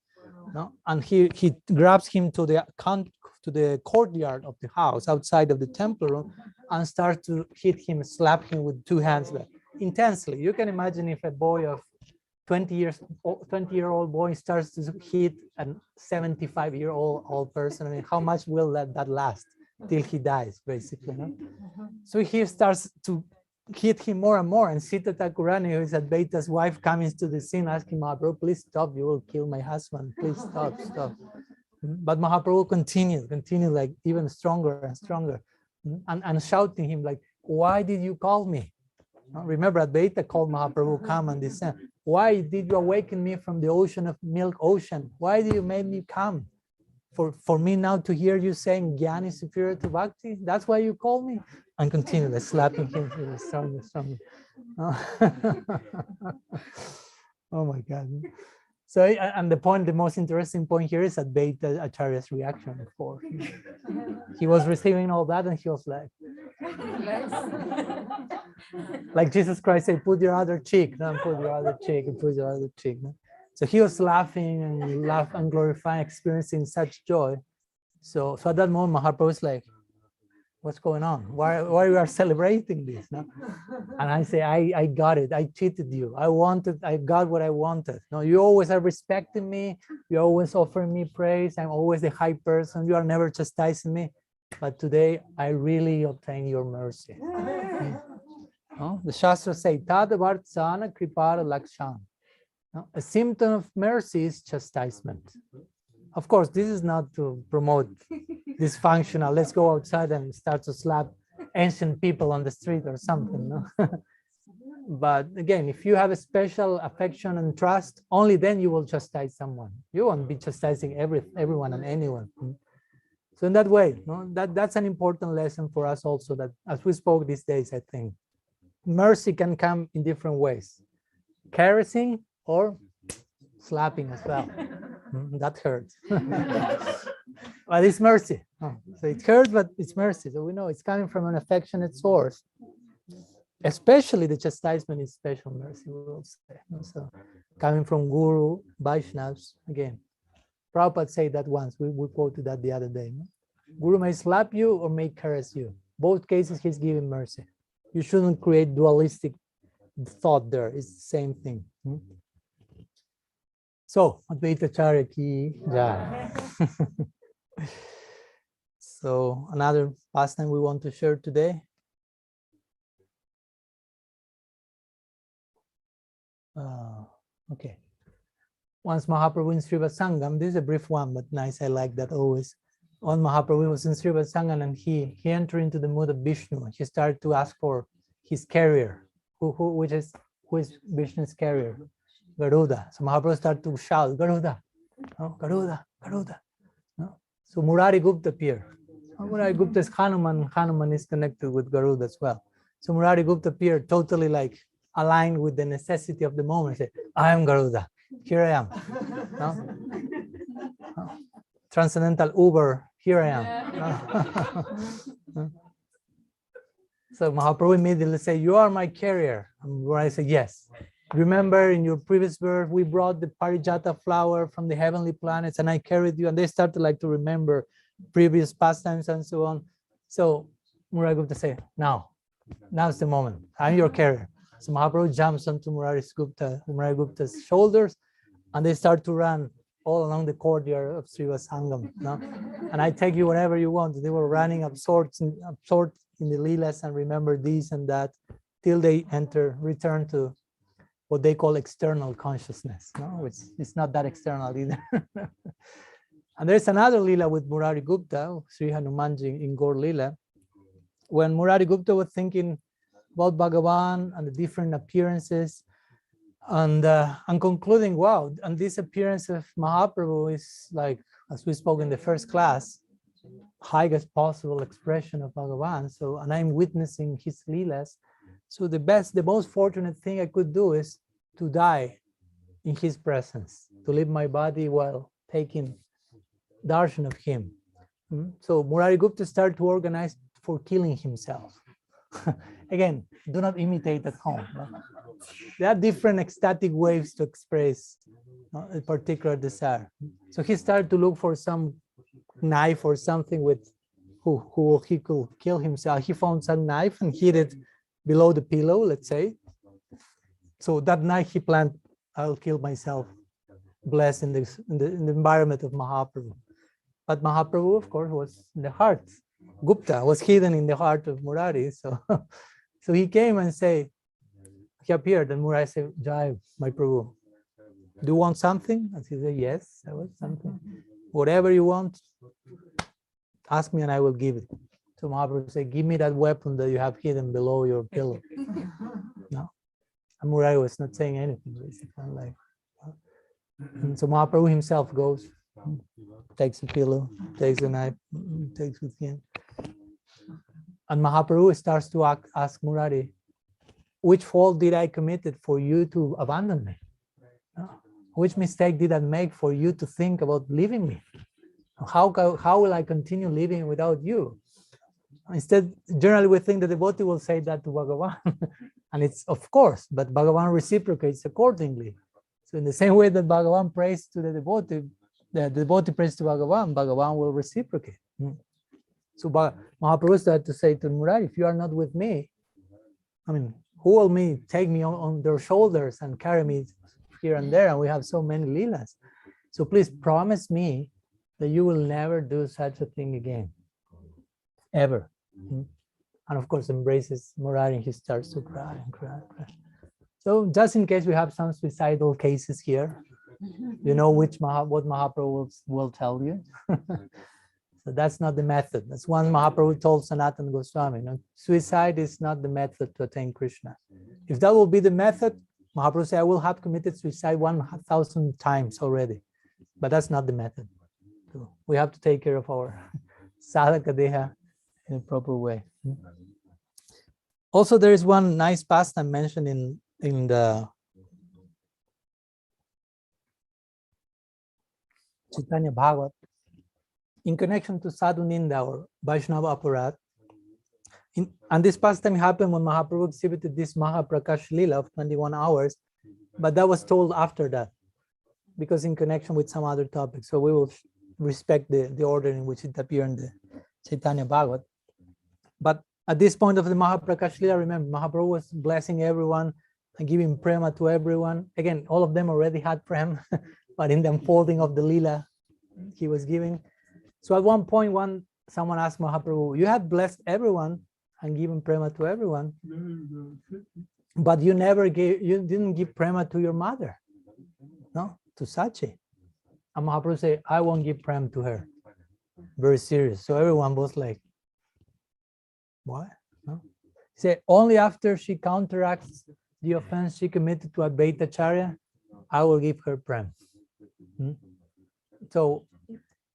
Speaker 1: No? And he grabs him to the courtyard of the house outside of the temple room and starts to hit him, slap him with two hands like, intensely. You can imagine if a boy of 20-year-old boy starts to hit a 75-year-old person. I mean, how much will that last till he dies, basically? No? So he starts to hit him more and more, and Sita Thakurani, who is Advaita's wife, comes to the scene asking Mahaprabhu, please stop, you will kill my husband, please stop. But Mahaprabhu continued like even stronger and stronger, and shouting him like, why did you call me? Remember, Advaita called Mahaprabhu, come and descend. Why did you awaken me from the ocean of milk ocean? Why did you make me come? For me now to hear you saying Gyan is superior to Bhakti? That's why you called me? And continue slapping him stronger. Oh my God. So, and the most interesting point here is Advaita Acharya's reaction. Before he was receiving all that, and he was like Jesus Christ said, put your other cheek, no? Put your other cheek, and put your other cheek. No? So he was laughing and glorifying, experiencing such joy. So at that moment, Mahaprabhu was like, what's going on? Why we are celebrating this? No? And I say, I got it. I cheated you. I got what I wanted. No, you always are respecting me. You always offering me praise. I'm always the high person. You are never chastising me. But today, I really obtain your mercy. No? The Shastra say, Tad Vartsana Kripara Lakshan. No? A symptom of mercy is chastisement. Of course, this is not to promote dysfunctional, let's go outside and start to slap ancient people on the street or something. No? But again, if you have a special affection and trust, only then you will chastise someone. You won't be chastising everyone and anyone. So in that way, no, that's an important lesson for us also, that as we spoke these days, I think, mercy can come in different ways. Caressing or slapping as well. That hurts. But it's mercy. So it hurts, but it's mercy. So we know it's coming from an affectionate source. Especially the chastisement is special mercy, we will say. So coming from Guru, Vaishnavas, again. Prabhupada said that once, we quoted that the other day. No? Guru may slap you or may caress you. Both cases, he's giving mercy. You shouldn't create dualistic thought there. It's the same thing. So, Advaita Acharya ki jai. So, another pastime we want to share today. Okay. Once Mahaprabhu in Srivasangam, this is a brief one, but nice, I like that always. On Mahaprabhu was in Srivasangam, and he entered into the mood of Vishnu. He started to ask for his carrier. Who is Vishnu's carrier? Garuda. So Mahaprabhu started to shout, Garuda, oh, Garuda, Garuda. No? So Murari Gupta appeared. Murari Gupta is Hanuman. Hanuman is connected with Garuda as well. So Murari Gupta appeared totally like aligned with the necessity of the moment. He said, I am Garuda. Here I am. No? Transcendental Uber, here I am. So Mahaprabhu immediately said, you are my carrier. And Murari said, yes. Remember in your previous birth, we brought the Parijata flower from the heavenly planets and I carried you. And they started like to remember previous pastimes and so on. So Murari Gupta said, now's the moment. I'm your carrier. So Mahaprabhu jumps onto Murari Gupta's shoulders and they start to run all along the courtyard of Srivasangam. No? And I take you wherever you want. They were running absorbed in the Leelas and remember this and that till they return to what they call external consciousness, no? Which is not that external either. And there's another lila with Murari Gupta, Sri Hanumanji in Gaur Lila, when Murari Gupta was thinking about Bhagavan and the different appearances, and concluding, wow, and this appearance of Mahaprabhu is like, as we spoke in the first class, highest possible expression of Bhagavan. So, and I'm witnessing his leelas. So the most fortunate thing I could do is to die in his presence, to leave my body while taking darshan of him. So Murari Gupta started to organize for killing himself. Again, do not imitate at home. No? There are different ecstatic ways to express a particular desire. So he started to look for some knife or something with who he could kill himself. He found some knife and hid it below the pillow, let's say. So that night he planned, I'll kill myself, blessed in the environment of Mahaprabhu. But Mahaprabhu, of course, was in the heart. Gupta was hidden in the heart of Murari. So, so he came and he appeared, and Murari said, Jai, my Prabhu, do you want something? And he said, yes, I want something. Whatever you want, ask me and I will give it. So Mahaprabhu said, give me that weapon that you have hidden below your pillow. No. And Murari was not saying anything, basically. Like, and so Mahaprabhu himself goes, takes a pillow, takes a knife, takes with him. And Mahaprabhu starts to ask Murari, which fault did I commit for you to abandon me? Which mistake did I make for you to think about leaving me? How will I continue living without you? Instead, generally we think the devotee will say that to Bhagavan. And it's of course, but Bhagavan reciprocates accordingly. So in the same way that Bhagavan prays to the devotee prays to Bhagavan, Bhagavan will reciprocate. So Mahaprabhu started to say to Murari, if you are not with me, I mean, who will take me on their shoulders and carry me here and there? And we have so many leelas. So please promise me that you will never do such a thing again, ever. And of course, embraces Murari, and he starts to cry and cry and cry. So just in case we have some suicidal cases here, you know what Mahaprabhu will tell you. So that's not the method. That's one Mahaprabhu told Sanatana Goswami. No? Suicide is not the method to attain Krishna. If that will be the method, Mahaprabhu said, I will have committed suicide 1,000 times already. But that's not the method. So we have to take care of our sadhaka deha in a proper way. Also, there is one nice pastime mentioned in the Chaitanya Bhagavat in connection to Sadhu Ninda or Vaishnava Aparat. And this pastime happened when Mahaprabhu exhibited this Mahaprakash Lila of 21 hours, but that was told after that, because in connection with some other topic. So we will respect the order in which it appeared in the Chaitanya Bhagavat. But at this point of the Mahaprakash Lila, remember, Mahaprabhu was blessing everyone and giving prema to everyone. Again, all of them already had prema, but in the unfolding of the Lila, he was giving. So at one point, someone asked Mahaprabhu, you had blessed everyone and given prema to everyone, but you didn't give prema to your mother, no, to Sachi. And Mahaprabhu said, I won't give prema to her. Very serious. So everyone was like, what? No? He said, only after she counteracts the offense she committed to Advaita Acharya, I will give her prema. So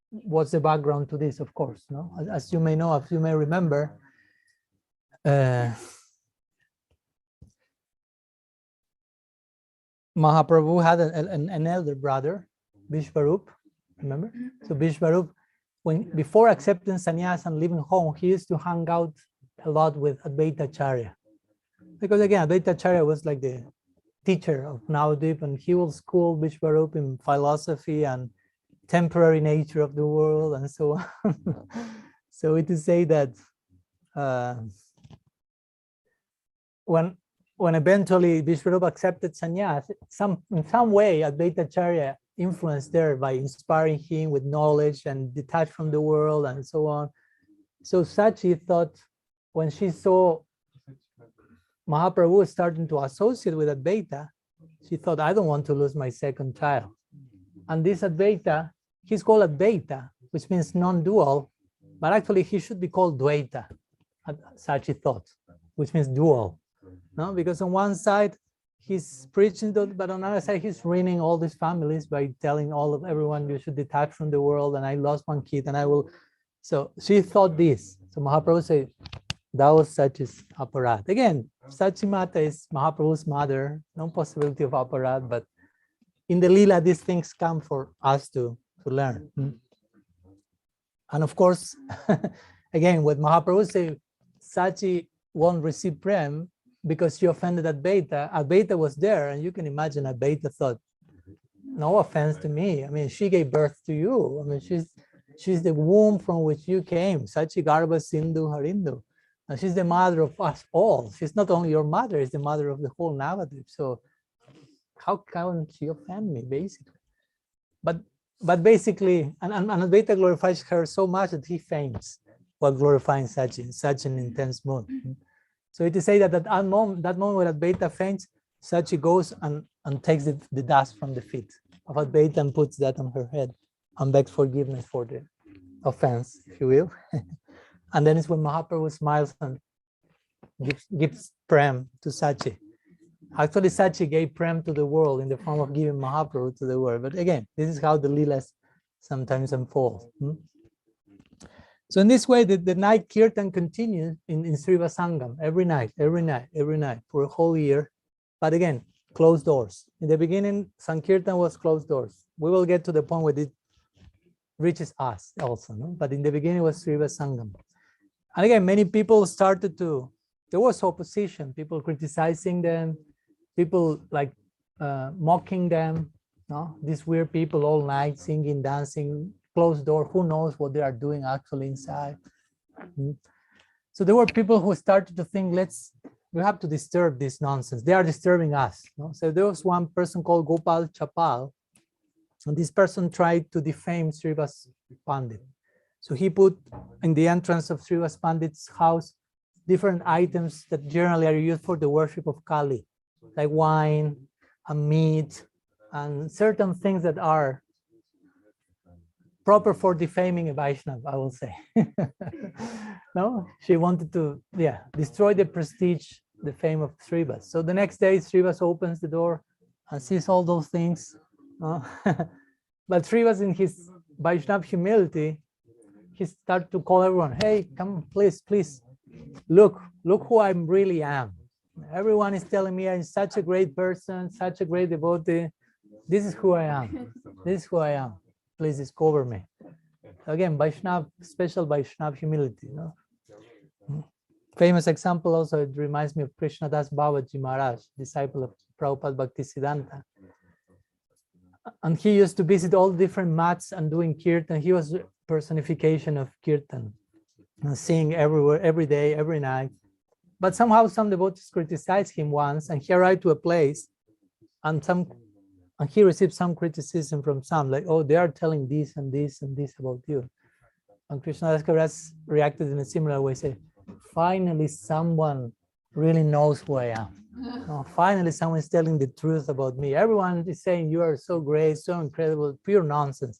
Speaker 1: what's the background to this? Of course, no. As you may know, as you may remember, Mahaprabhu had an elder brother, Vishvarup. Remember? So Vishvarup, before accepting sannyas and leaving home, he used to hang out a lot with Advaita Acharya, because again, Advaita Acharya was like the teacher of Navadvipa, and he will school Vishvarup in philosophy and temporary nature of the world and so on. So it is say that when eventually Vishvarupa accepted sannyas, in some way Advaita Acharya influenced there by inspiring him with knowledge and detached from the world and so on. So Sachi thought, when she saw Mahaprabhu starting to associate with Advaita, she thought, I don't want to lose my second child. And this Advaita, he's called Advaita, which means non-dual, but actually he should be called Dvaita, Sachi thought, which means dual. No, because on one side he's preaching, but on the other side he's ruining all these families by telling everyone you should detach from the world, and I lost one kid and I will. So she thought this. So Mahaprabhu said, that was Sachi's aparat. Again, Sachi Mata is Mahaprabhu's mother, no possibility of aparat, but in the Lila, these things come for us to learn. And of course, again, what Mahaprabhu said, Sachi won't receive Prem because she offended Advaita. Advaita was there, and you can imagine Advaita thought, no offense to me. I mean, she gave birth to you. I mean, she's the womb from which you came. Sachi Garba Sindhu Harindu. And she's the mother of us all. She's not only your mother, she's the mother of the whole Navadvipa. So how can she offend me, basically? But basically, and Advaita glorifies her so much that he faints while glorifying Sachi in such an intense mood. So it is said that at that moment when Advaita faints, Sachi goes and takes the dust from the feet of Advaita and puts that on her head and begs forgiveness for the offense, if you will. And then it's when Mahaprabhu smiles and gives Prem to Sachi. Actually, Sachi gave Prem to the world in the form of giving Mahaprabhu to the world. But again, this is how the Leelas sometimes unfold. So in this way, the night Kirtan continues in Sriva Sangam every night for a whole year. But again, closed doors. In the beginning, Sankirtan was closed doors. We will get to the point where it reaches us also. No? But in the beginning, it was Sriva Sangam. And again, many people started there was opposition, people criticizing them, people like mocking them, no? These weird people all night singing, dancing, closed door, who knows what they are doing actually inside. So there were people who started to think, we have to disturb this nonsense. They are disturbing us. No? So there was one person called Gopal Chapal, and this person tried to defame Srivas Pandit. So he put in the entrance of Srivas Pandit's house different items that generally are used for the worship of Kali, like wine and meat and certain things that are proper for defaming a Vaishnava, I will say. No, she wanted to, destroy the prestige, the fame of Srivas. So the next day, Srivas opens the door and sees all those things. But Srivas, in his Vaishnava humility, he started to call everyone, hey, come, please, look who I really am. Everyone is telling me I'm such a great person, such a great devotee. This is who I am. This is who I am. Please discover me. Again, Vaishnava, special Vaishnava humility. No? Famous example also, it reminds me of Krishnadas Babaji Maharaj, disciple of Prabhupada Bhaktisiddhanta. And he used to visit all different mats and doing kirtan. He was personification of kirtan, and sing everywhere, every day, every night. But somehow some devotees criticized him once, and he arrived to a place, and he received some criticism from some, like, oh, they are telling this and this and this about you. And Krishnadas Kaviraj reacted in a similar way, say, finally someone really knows who I am. No, finally someone is telling the truth about me. Everyone is saying you are so great, so incredible, pure nonsense.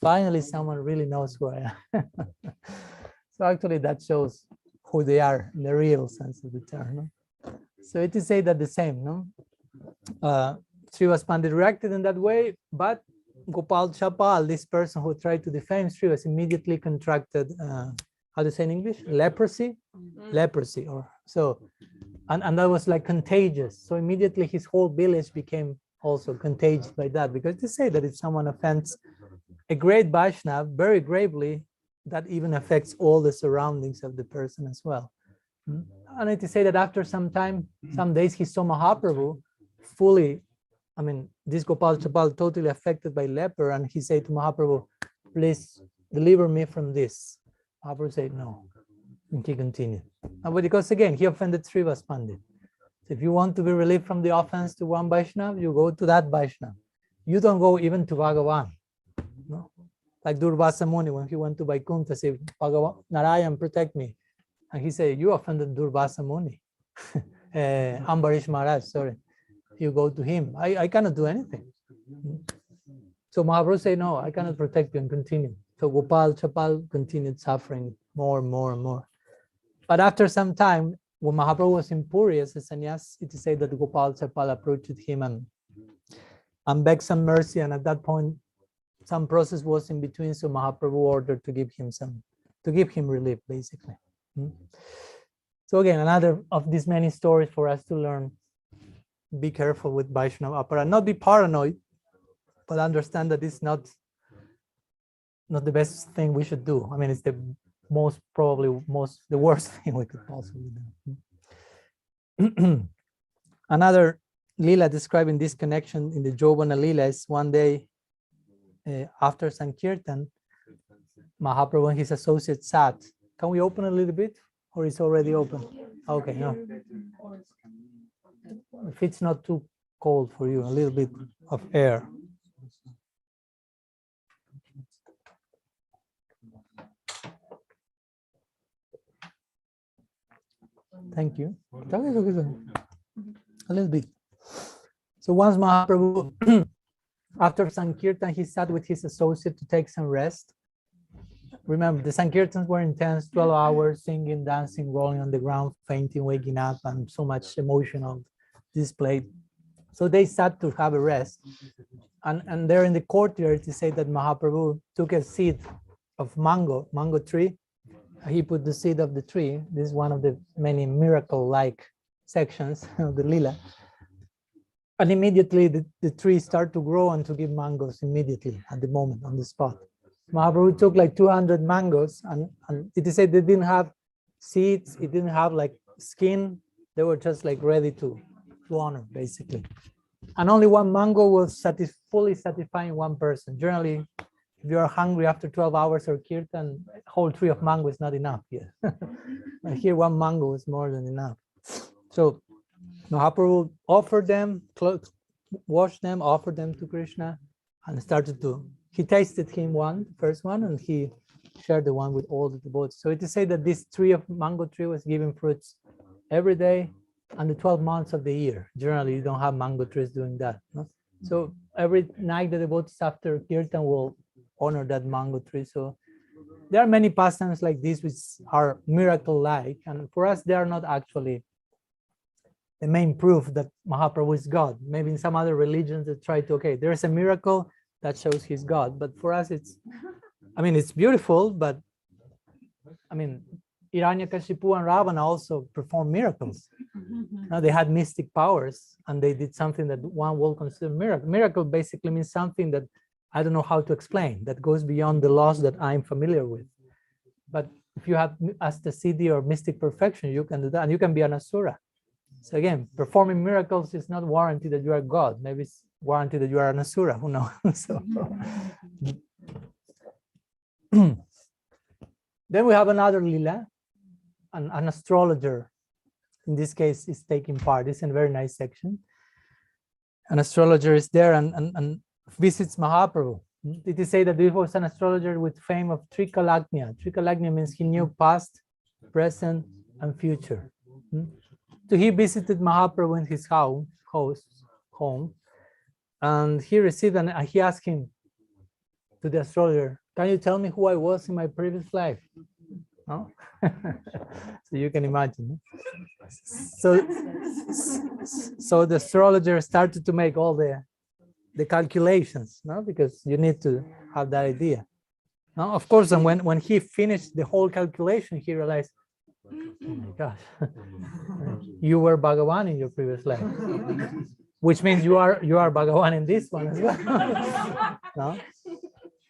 Speaker 1: Finally someone really knows who I am. So actually that shows who they are in the real sense of the term. No? So it is said that the same, no? Srivas Pandit reacted in that way, but Gopal Chapal, this person who tried to defame Srivas, immediately contracted, how to say in English? Leprosy? Leprosy, or so. And that was like contagious. So immediately his whole village became also contagious by that, because they say that if someone offends a great Vaishnava very gravely, that even affects all the surroundings of the person as well. And it is said that after some time, some days, he saw Mahaprabhu fully, I mean, this Gopal Chapal totally affected by leper, and he said to Mahaprabhu, please deliver me from this. Mahaprabhu said no, and he continued. But because again, he offended Srivas Pandit. So if you want to be relieved from the offense to one Vaishnava, you go to that Vaishnava. You don't go even to Bhagavan. No? Like Durvasa Muni, when he went to Vaikuntha, said, Bhagavan, Narayan, protect me. And he said, you offended Durvasa Muni. Ambarish Maharaj, sorry. You go to him. I cannot do anything. So Mahaprabhu said, no, I cannot protect you, and continue. So Gopal Chapal continued suffering more and more and more. But after some time, when Mahaprabhu was in Puri as a sannyas, it is said that Gopal Chapal approached him and begged some mercy. And at that point, some process was in between. So Mahaprabhu ordered to give him relief, basically. So again, another of these many stories for us to learn. Be careful with Vaishnava apara. Not be paranoid, but understand that it's not the best thing we should do. I mean, it's the the worst thing we could possibly do. Another lila describing this connection in the Yauvana-lilas, one day after Sankirtan, Mahaprabhu and his associates sat. Can we open a little bit, or is already open? Okay, no. If it's not too cold for you, a little bit of air. Thank you. A little bit. So once Mahaprabhu, after Sankirtan, he sat with his associate to take some rest. Remember, the Sankirtans were intense, 12 hours, singing, dancing, rolling on the ground, fainting, waking up, and so much emotional display. So they sat to have a rest. And there in the courtyard, it is said that Mahaprabhu took a seed of mango tree. He put the seed of the tree. This is one of the many miracle-like sections of the Lila. And immediately the tree started to grow and to give mangoes immediately at the moment, on the spot. Mahaprabhu took like 200 mangoes, and it is said they didn't have seeds, it didn't have like skin. They were just like ready to honor, basically. And only one mango was fully satisfying one person. Generally, if you are hungry after 12 hours or kirtan, a whole tree of mango is not enough here. But here, one mango is more than enough. So Mahaprabhu offered them, washed them, offered them to Krishna, and started to, he tasted first one, and he shared the one with all the devotees. So it is said that this mango tree was giving fruits every day and the 12 months of the year. Generally, you don't have mango trees doing that. No? So every night the devotees after kirtan will honor that mango tree. So there are many pastimes like this which are miracle-like, and for us they are not actually the main proof that Mahaprabhu is God. Maybe in some other religions they try to, okay, there's a miracle that shows he's God, but for us it's beautiful, but I mean, Hiranyakashipu and Ravana also performed miracles. Now, they had mystic powers, and they did something that one will consider miracle. Miracle basically means something that I don't know how to explain, that goes beyond the laws that I'm familiar with. But if you have astasidi or mystic perfection, you can do that, and you can be an asura. So again, performing miracles is not warranty that you are God. Maybe it's warranty that you are an asura. Who knows? So, then we have another lila. An astrologer, in this case, is taking part. It's a very nice section. An astrologer is there and visits Mahaprabhu. It is said that this was an astrologer with fame of Trikalagnya. Trikalagnya means he knew past, present, and future. So he visited Mahaprabhu in his home, and he received, and he asked him, to the astrologer, can you tell me who I was in my previous life? No? So you can imagine. So the astrologer started to make all the calculations, no? Because you need to have that idea. No? Of course, and when he finished the whole calculation, he realized, oh my gosh, you were Bhagavan in your previous life, which means you are Bhagavan in this one as well. No?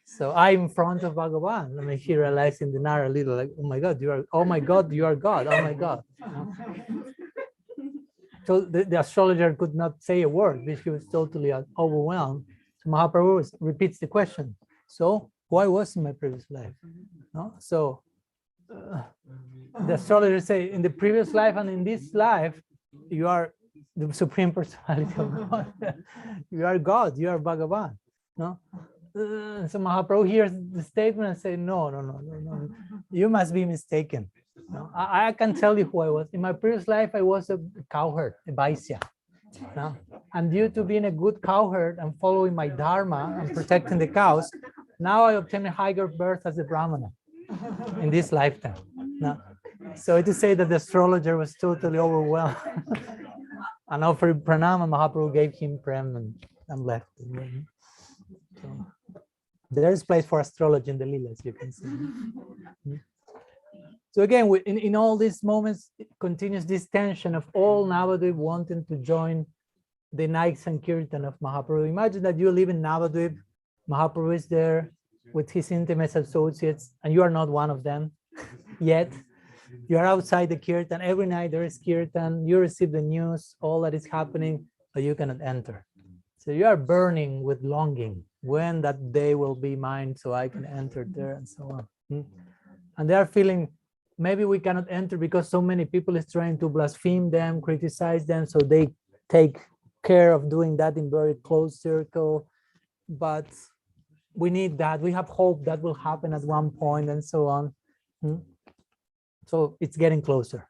Speaker 1: So I'm in front of Bhagavan. I mean, he realized in the Nara little, like, oh my God, you are God, oh my God. So the astrologer could not say a word because he was totally overwhelmed. So Mahaprabhu repeats the question. So who I was in my previous life? No? So the astrologer say, in the previous life and in this life, you are the Supreme Personality of God. You are God, you are Bhagavan. No? So Mahaprabhu hears the statement and say, no, you must be mistaken. No, I can tell you who I was. In my previous life, I was a cowherd, a Vaisya. No? And due to being a good cowherd and following my dharma and protecting the cows, now I obtain a higher birth as a brahmana in this lifetime. No? So to say that the astrologer was totally overwhelmed and offered pranam, and Mahaprabhu gave him prem and left. So there is place for astrology in the Lilas, you can see. So again, in all these moments, it continues this tension of all Navadvip wanting to join the night Sankirtan of Mahaprabhu. Imagine that you live in Navadvip, Mahaprabhu is there with his intimate associates, and you are not one of them yet. You are outside the Kirtan. Every night there is Kirtan. You receive the news, all that is happening, but you cannot enter. So you are burning with longing when that day will be mine so I can enter there and so on. And they are feeling, maybe we cannot enter because so many people is trying to blaspheme them, criticize them, so they take care of doing that in very close circle. But we need that. We have hope that will happen at one point and so on. So it's getting closer.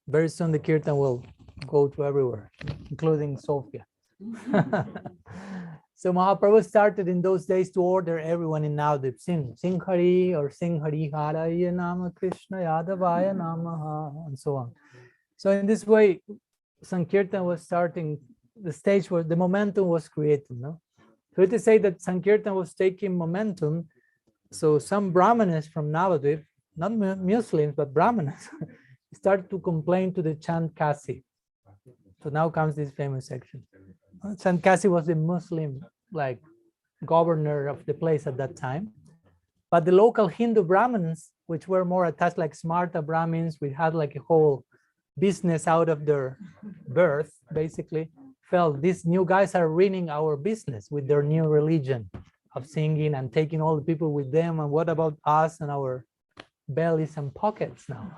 Speaker 1: Very soon the Kirtan will go to everywhere, including Sofia. So Mahaprabhu started in those days to order everyone in Navadvip, sing Hari or sing Hari Haraya Nama Krishna Yadavaya Namaha, and so on. So in this way, Sankirtan was starting, the stage where the momentum was created. No? So to say that Sankirtan was taking momentum, so some Brahmanas from Navadvip, not Muslims, but Brahmanas, started to complain to the Chand Kasi. So now comes this famous section. Chand Kasi was a Muslim, like, governor of the place at that time. But the local Hindu Brahmins, which were more attached, like Smarta Brahmins, we had like a whole business out of their birth, basically, felt these new guys are ruining our business with their new religion of singing and taking all the people with them. And what about us and our bellies and pockets now?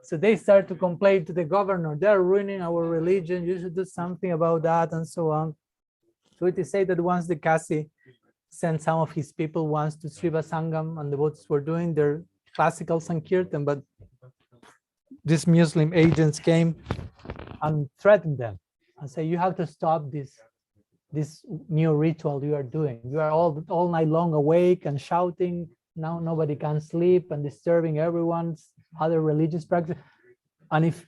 Speaker 1: So they start to complain to the governor, they're ruining our religion, you should do something about that, and so on. So it is said that once the Kasi sent some of his people once to Sriva Sangam, and the devotees were doing their classical Sankirtan, but these Muslim agents came and threatened them and say, you have to stop this new ritual you are doing. You are all night long awake and shouting. Now nobody can sleep and disturbing everyone's other religious practice. And if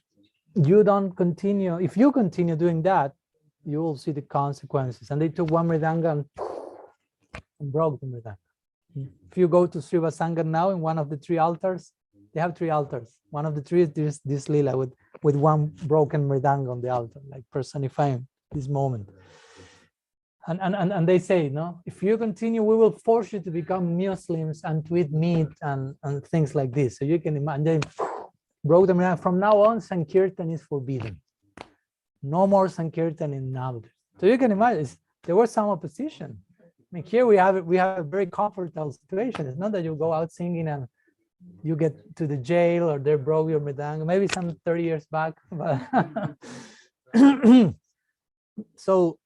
Speaker 1: you continue doing that, you will see the consequences. And they took one mridanga and broke the mridanga. If you go to Sriva Sangam now, in one of the three altars, they have three altars. One of the three is this lila with one broken mridanga on the altar, like personifying this moment. And they say, no, if you continue, we will force you to become Muslims and to eat meat and things like this. So you can imagine, they broke them down. From now on, Sankirtan is forbidden. No more Sankirtan in Navadvip. So you can imagine, there was some opposition. I mean, here we have a very comfortable situation. It's not that you go out singing and you get to the jail or they broke your mridanga, maybe some 30 years back. But so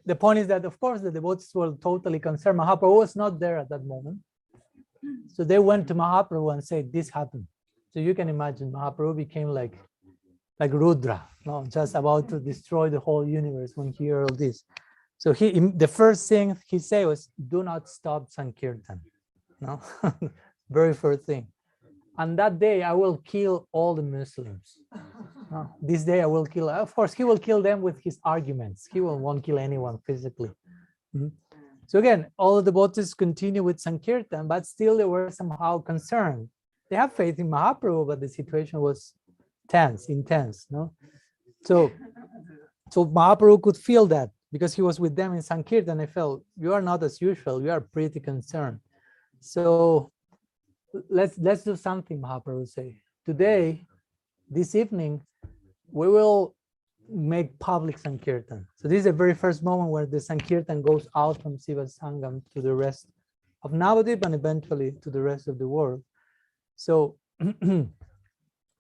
Speaker 1: the point is that, of course, the devotees were totally concerned. Mahaprabhu was not there at that moment. So they went to Mahaprabhu and said, this happened. So you can imagine Mahaprabhu became like Rudra, no, just about to destroy the whole universe when he heard all this. So the first thing he said was, do not stop Sankirtan. No, very first thing. And that day I will kill all the Muslims. No, this day I will kill, of course, he will kill them with his arguments. He won't kill anyone physically. So again, all the devotees continue with Sankirtan, but still they were somehow concerned. They have faith in Mahaprabhu, but the situation was intense. No, so Mahaprabhu could feel that because he was with them in Sankirtan. I felt, you are not as usual. You are pretty concerned. So let's do something. Mahaprabhu say, today, this evening, we will make public Sankirtan. So this is the very first moment where the Sankirtan goes out from Siva Sangam to the rest of Navadvip and eventually to the rest of the world. So,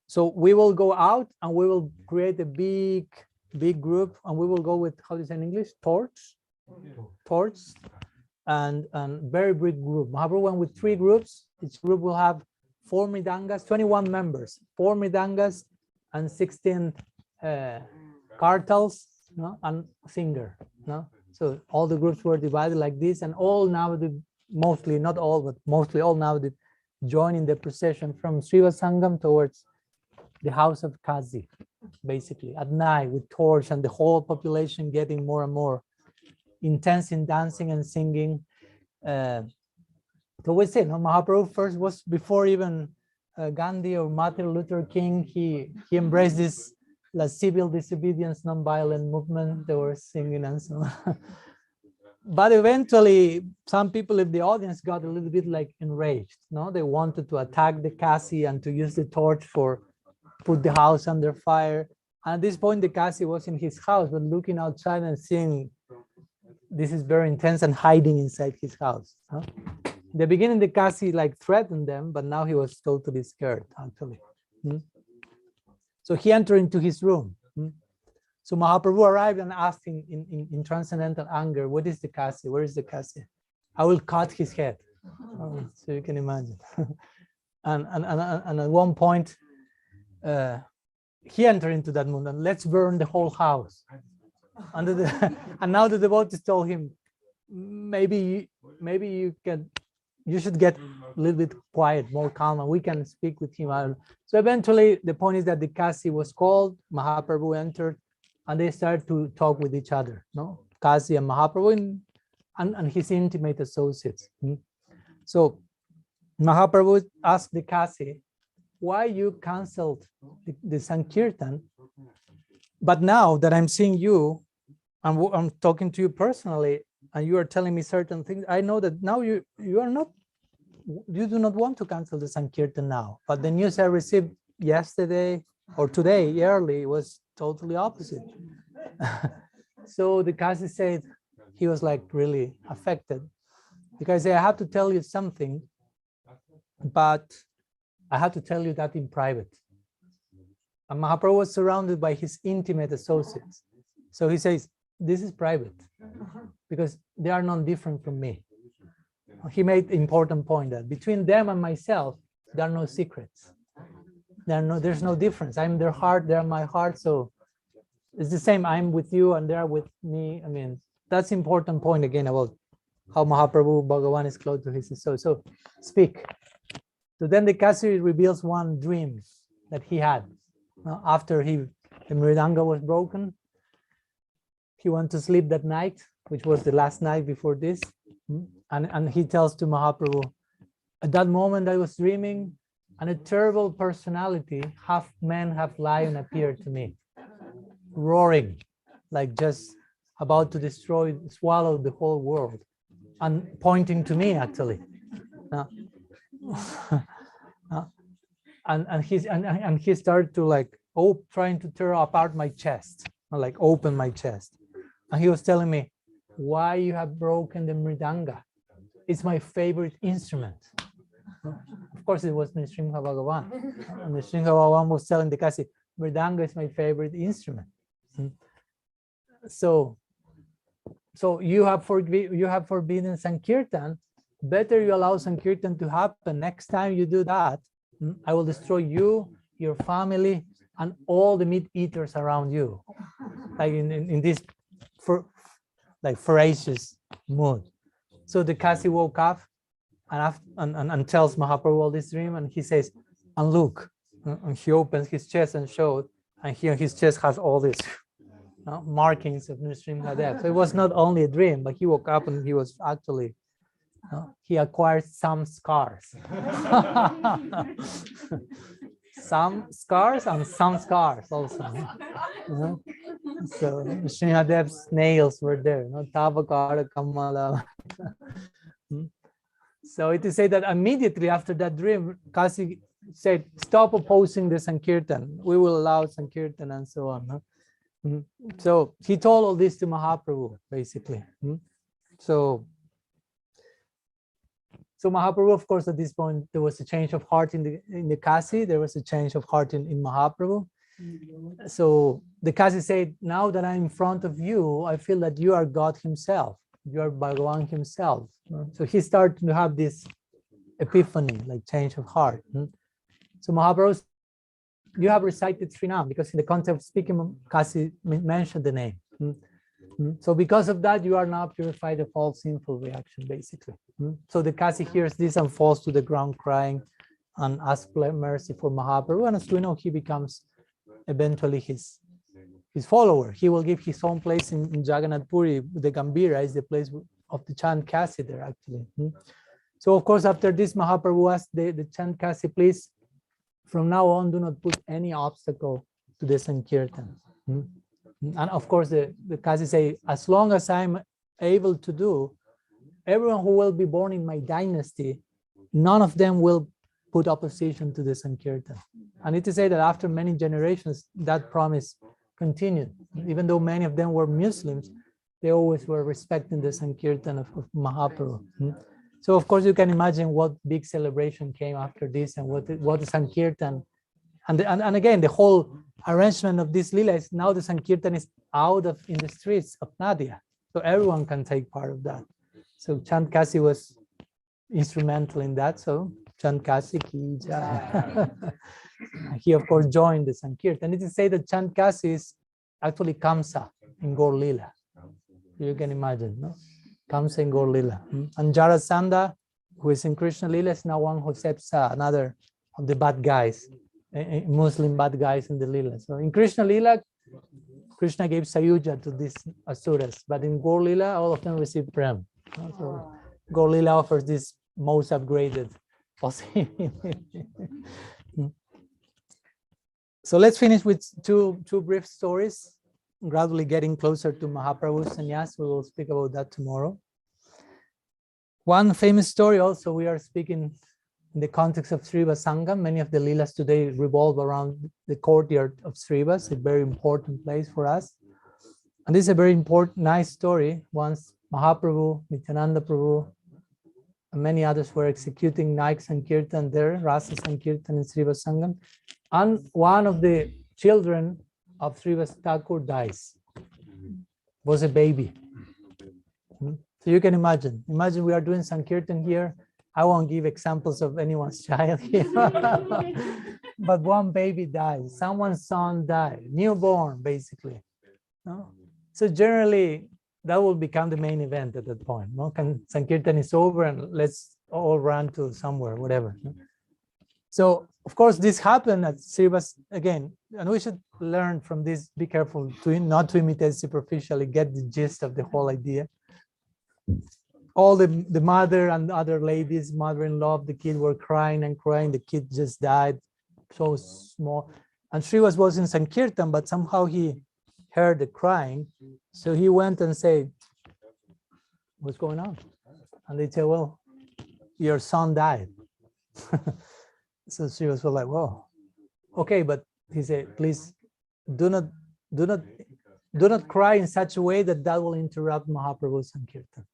Speaker 1: so we will go out and we will create a big group, and we will go with, how do you say in English, torch, and very big group. Mahaprabhu went with 3 groups. Each group will have 4 mridangas, 21 members, 4 mridangas and 16 kartals, no, and singer. No, so all the groups were divided like this, and all Navadvip, mostly, not all, but mostly all Navadvip, join in the procession from Sriva Sangam towards the house of Kazi, basically at night with torch, and the whole population getting more and more intense in dancing and singing. So we say, no, Mahaprabhu first was before even Gandhi or Martin Luther King. He embraced this civil disobedience, non-violent movement. They were singing and so on. But eventually, some people in the audience got a little bit like enraged. No, they wanted to attack the Kasi and to use the torch for put the house under fire. And at this point, the Kasi was in his house, but looking outside and seeing this is very intense and hiding inside his house. Huh? In the beginning, the Kasi like threatened them, but now he was totally scared, actually. So he entered into his room. So Mahaprabhu arrived and asked him in transcendental anger, what is the Kasi? Where is the Kasi? I will cut his head. So you can imagine. and at one point, he entered into that mood and let's burn the whole house. And now the devotees told him, maybe you should get a little bit quiet, more calm, and we can speak with him. So eventually, the point is that the Kasi was called, Mahaprabhu entered, and they started to talk with each other. No, Kasi and Mahaprabhu and his intimate associates. So Mahaprabhu asked the Kasi, why you canceled the Sankirtan, but now that I'm seeing you, I'm talking to you personally, and you are telling me certain things, I know that now you do not want to cancel the Sankirtan now, but the news I received yesterday or today early was totally opposite. So the Kasi said, he was like really affected, because I have to tell you something, but I have to tell you that in private. And Mahaprabhu was surrounded by his intimate associates. So he says, this is private, because they are not different from me. He made an important point that between them and myself, there are no secrets. There's no difference. I'm their heart, they're my heart. So it's the same. I'm with you and they're with me. I mean, that's important point again about how Mahaprabhu Bhagavan is close to his soul. So speak. So then the Kasi reveals one dream that he had. After the Mridanga was broken, he went to sleep that night, which was the last night before this. And he tells to Mahaprabhu, at that moment I was dreaming, and a terrible personality, half man, half lion, appeared to me, roaring, like just about to swallow the whole world, and pointing to me actually. And he started to like trying to tear apart my chest, like open my chest. And he was telling me, why you have broken the Mridanga? It's my favorite instrument. Of course, it was Nrsimha Bhagavan. And Nrsimha Bhagavan was telling the Kasi, Mridanga is my favorite instrument. So you have forbidden Sankirtan. Better you allow Sankirtan to happen. Next time you do that, I will destroy you, your family, and all the meat eaters around you. Like in this ferocious mood. So the Kasi woke up and tells Mahaprabhu all this dream, and he says, and look, and he opens his chest and showed, and here his chest has all these markings of Nrsimha Dev. So it was not only a dream, but he woke up and he was actually, he acquired some scars. Some scars and some scars also. So Nrsimha Dev's nails were there. Tavakara Kamala. So it is said that immediately after that dream, Kasi said, stop opposing the Sankirtan. We will allow Sankirtan and so on. So he told all this to Mahaprabhu, basically. So Mahaprabhu, of course, at this point, there was a change of heart in the Kasi. There was a change of heart in Mahaprabhu. So the Kasi said, now that I'm in front of you, I feel that you are God himself. You are Bhagavan himself. So he started to have this epiphany, like change of heart. So Mahaprabhu, you have recited Srinam, because in the context of speaking, Kasi mentioned the name. Mm. So because of that, you are now purified of all sinful reaction, basically. So the Kasi hears this and falls to the ground crying and asks mercy for Mahaprabhu. And as we know, he becomes eventually his follower. He will give his own place in Jagannath Puri. The Gambhira is the place of the chant Kasi there, actually. So of course, after this, Mahaprabhu asked the chant Kasi, please, from now on, do not put any obstacle to the Sankirtan. And of course, the Kasi say, as long as I'm able to do, everyone who will be born in my dynasty, none of them will put opposition to the Sankirtan. And it is said that after many generations, that promise continued. Even though many of them were Muslims, they always were respecting the Sankirtan of Mahaprabhu. So of course, you can imagine what big celebration came after this and what the Sankirtan. And again, the whole arrangement of this lila is now the Sankirtan is out in the streets of Nadia. So everyone can take part of that. So Chant Kasi was instrumental in that. So Chant Kasi ki jai. He of course joined the Sankirtan. It is said that Chant Kasi is actually Kamsa in Gaur Lila. You can imagine, no? Kamsa in Gaur Lila. And Jarasandha, who is in Krishna Lila, is now one Hosepsa, another of the bad guys. Muslim bad guys in the Lila. So in Krishna Lila, Krishna gave Sayuja to these asuras, but in Gaur Lila, all of them received Prem. So Gaur Lila offers this most upgraded possibility. So let's finish with two brief stories, gradually getting closer to Mahaprabhu's sannyas. We will speak about that tomorrow. One famous story also, we are speaking in the context of Sriva Sangam. Many of the Leelas today revolve around the courtyard of Srivas, a very important place for us. And this is a very important, nice story. Once Mahaprabhu, Nityananda Prabhu, and many others were executing Naik Sankirtan there, Rasa Sankirtan in Sriva Sangam. And one of the children of Srivas Thakur dies, was a baby. So you can imagine we are doing Sankirtan here. I won't give examples of anyone's child here, but one baby dies, someone's son died, newborn, basically. No? So generally, that will become the main event at that point. No? Sankirtan is over and let's all run to somewhere, whatever. No? So, of course, this happened at Srivas again, and we should learn from this, be careful not to imitate superficially, get the gist of the whole idea. All the mother and other ladies, mother-in-law of the kid were crying and crying. The kid just died, so small. And Srivas was in Sankirtan, but somehow he heard the crying. So he went and said, what's going on? And they said, well, your son died. So Srivas was like, whoa, okay, but he said, please do not cry in such a way that will interrupt Mahaprabhu's Sankirtan.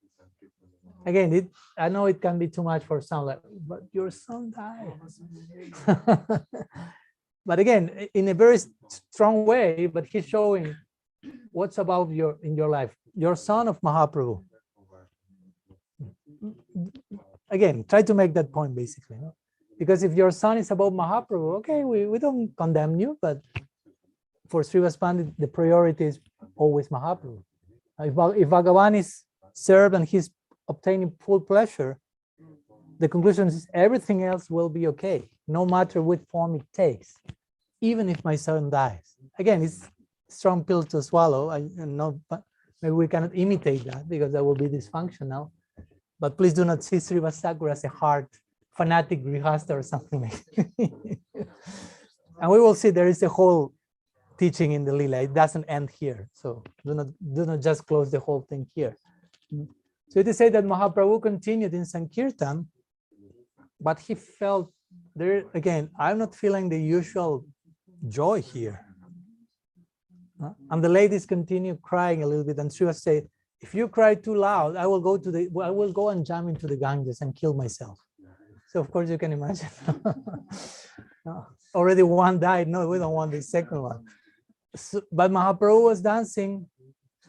Speaker 1: Again, I know it can be too much for some, like, but your son died. But again, in a very strong way, but he's showing what's about in your life. Your son of Mahaprabhu. Again, try to make that point, basically. No? Because if your son is about Mahaprabhu, okay, we don't condemn you, but for Srivas Pandit, the priority is always Mahaprabhu. If Bhagavan is served and he's obtaining full pleasure, the conclusion is everything else will be okay, no matter what form it takes, even if my son dies. Again, it's a strong pill to swallow. I know, but maybe we cannot imitate that because that will be dysfunctional. But please do not see Srivas Thakur as a hard, fanatic grihastha or something like that. And we will see there is a whole teaching in the Leela. It doesn't end here. So do not just close the whole thing here. So it is said that Mahaprabhu continued in Sankirtan, but he felt there again, I'm not feeling the usual joy here. And the ladies continue crying a little bit, and Srivas said, if you cry too loud, I will go and jump into the Ganges and kill myself. So of course you can imagine. Already one died. No, we don't want the second one. So, but Mahaprabhu was dancing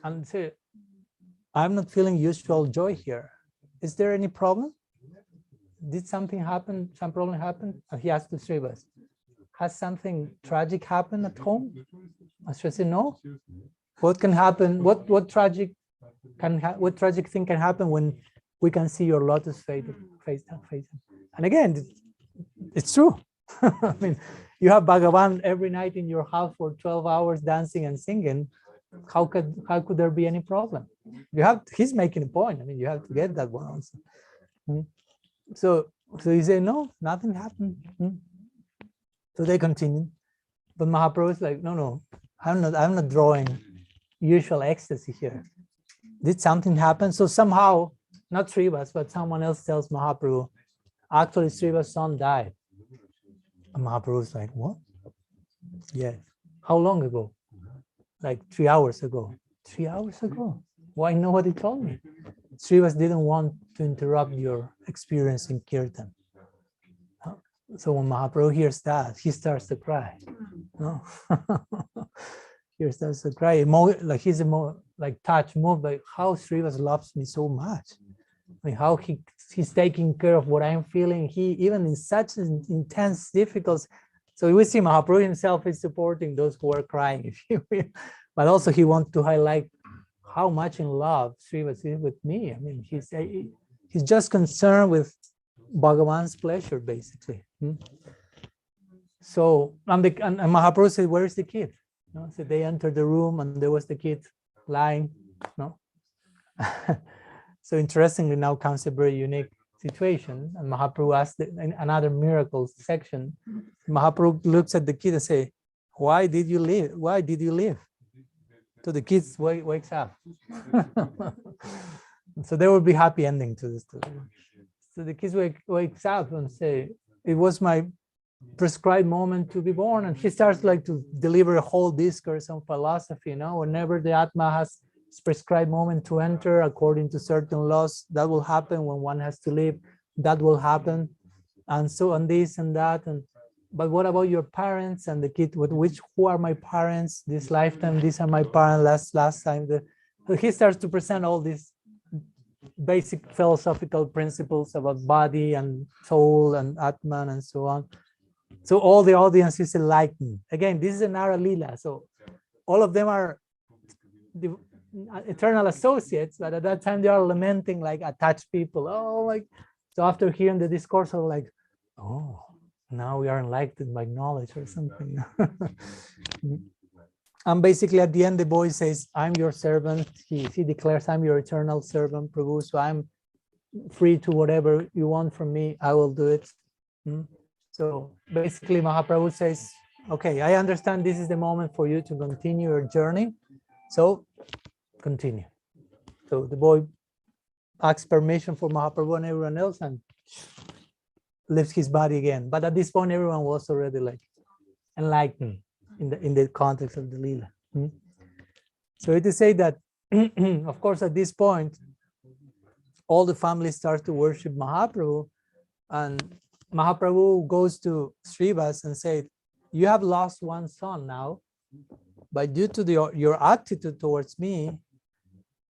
Speaker 1: and said, I'm not feeling usual joy here. Is there any problem? Did something happen? Some problem happened? And he asked the Srivas, has something tragic happened at home? And Srivas said, no. What can happen? What tragic what tragic thing can happen when we can see your lotus face? And again, it's true. I mean, you have Bhagavan every night in your house for 12 hours dancing and singing. How could there be any problem? He's making a point. I mean, you have to get that one also. So he said, no, nothing happened. So they continue. But Mahaprabhu is like, no, I'm not drawing usual ecstasy here. Did something happen? So somehow, not Srivas, but someone else tells Mahaprabhu, actually Srivas' son died. And Mahaprabhu is like, what? Yes. How long ago? Like 3 hours ago. 3 hours ago? Why nobody told me? Srivas didn't want to interrupt your experience in Kirtan. So when Mahaprabhu hears that, he starts to cry. No? He starts to cry. Like he's like touched, moved by how Srivas loves me so much. I mean, how he's taking care of what I'm feeling. He even in such an intense difficulty. So we see Mahaprabhu himself is supporting those who are crying, if you will. But also he wants to highlight how much in love Srivas is with me. I mean, he's just concerned with Bhagavan's pleasure, basically. So and Mahaprabhu said, "Where is the kid?" No? So they entered the room and there was the kid lying. No. So interestingly, now comes a very unique situation. And Mahaprabhu asked in another miracle section. Mahaprabhu looks at the kid and say, "Why did you leave? Why did you leave?" So the kid wakes up. So there will be happy ending to this story. So the kid wakes up and say, "It was my prescribed moment to be born." And he starts like to deliver a whole discourse on philosophy. Whenever the Atma has its prescribed moment to enter according to certain laws, that will happen. When one has to leave, that will happen. And so on this and that. But what about your parents? And the kid, who are my parents this lifetime? These are my parents last time. So he starts to present all these basic philosophical principles about body and soul and Atman and so on. So all the audience is enlightened. Again, this is an Navadvipa. So all of them are the eternal associates, but at that time they are lamenting like attached people. So after hearing the discourse, they're like, oh, now we are enlightened by knowledge or something. And basically at the end, the boy says, I'm your servant. He declares, I'm your eternal servant, Prabhu. So I'm free to whatever you want from me, I will do it. So basically Mahaprabhu says, okay, I understand this is the moment for you to continue your journey. So continue. So the boy asks permission for Mahaprabhu and everyone else and leaves his body again. But at this point, everyone was already like enlightened in the context of the Leela. So it is said that, of course, at this point, all the family starts to worship Mahaprabhu, and Mahaprabhu goes to Srivas and said, you have lost one son now, but due to your attitude towards me,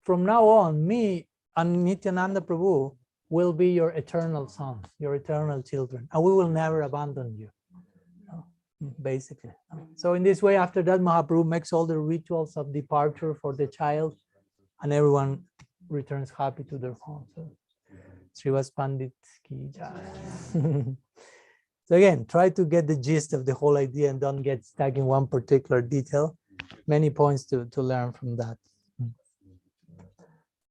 Speaker 1: from now on, me and Nityananda Prabhu will be your eternal sons, your eternal children, and we will never abandon you, basically. So in this way, after that, Mahaprabhu makes all the rituals of departure for the child, and everyone returns happy to their home. So, Srivas Pandit ki jai. So again, try to get the gist of the whole idea and don't get stuck in one particular detail. Many points to learn from that.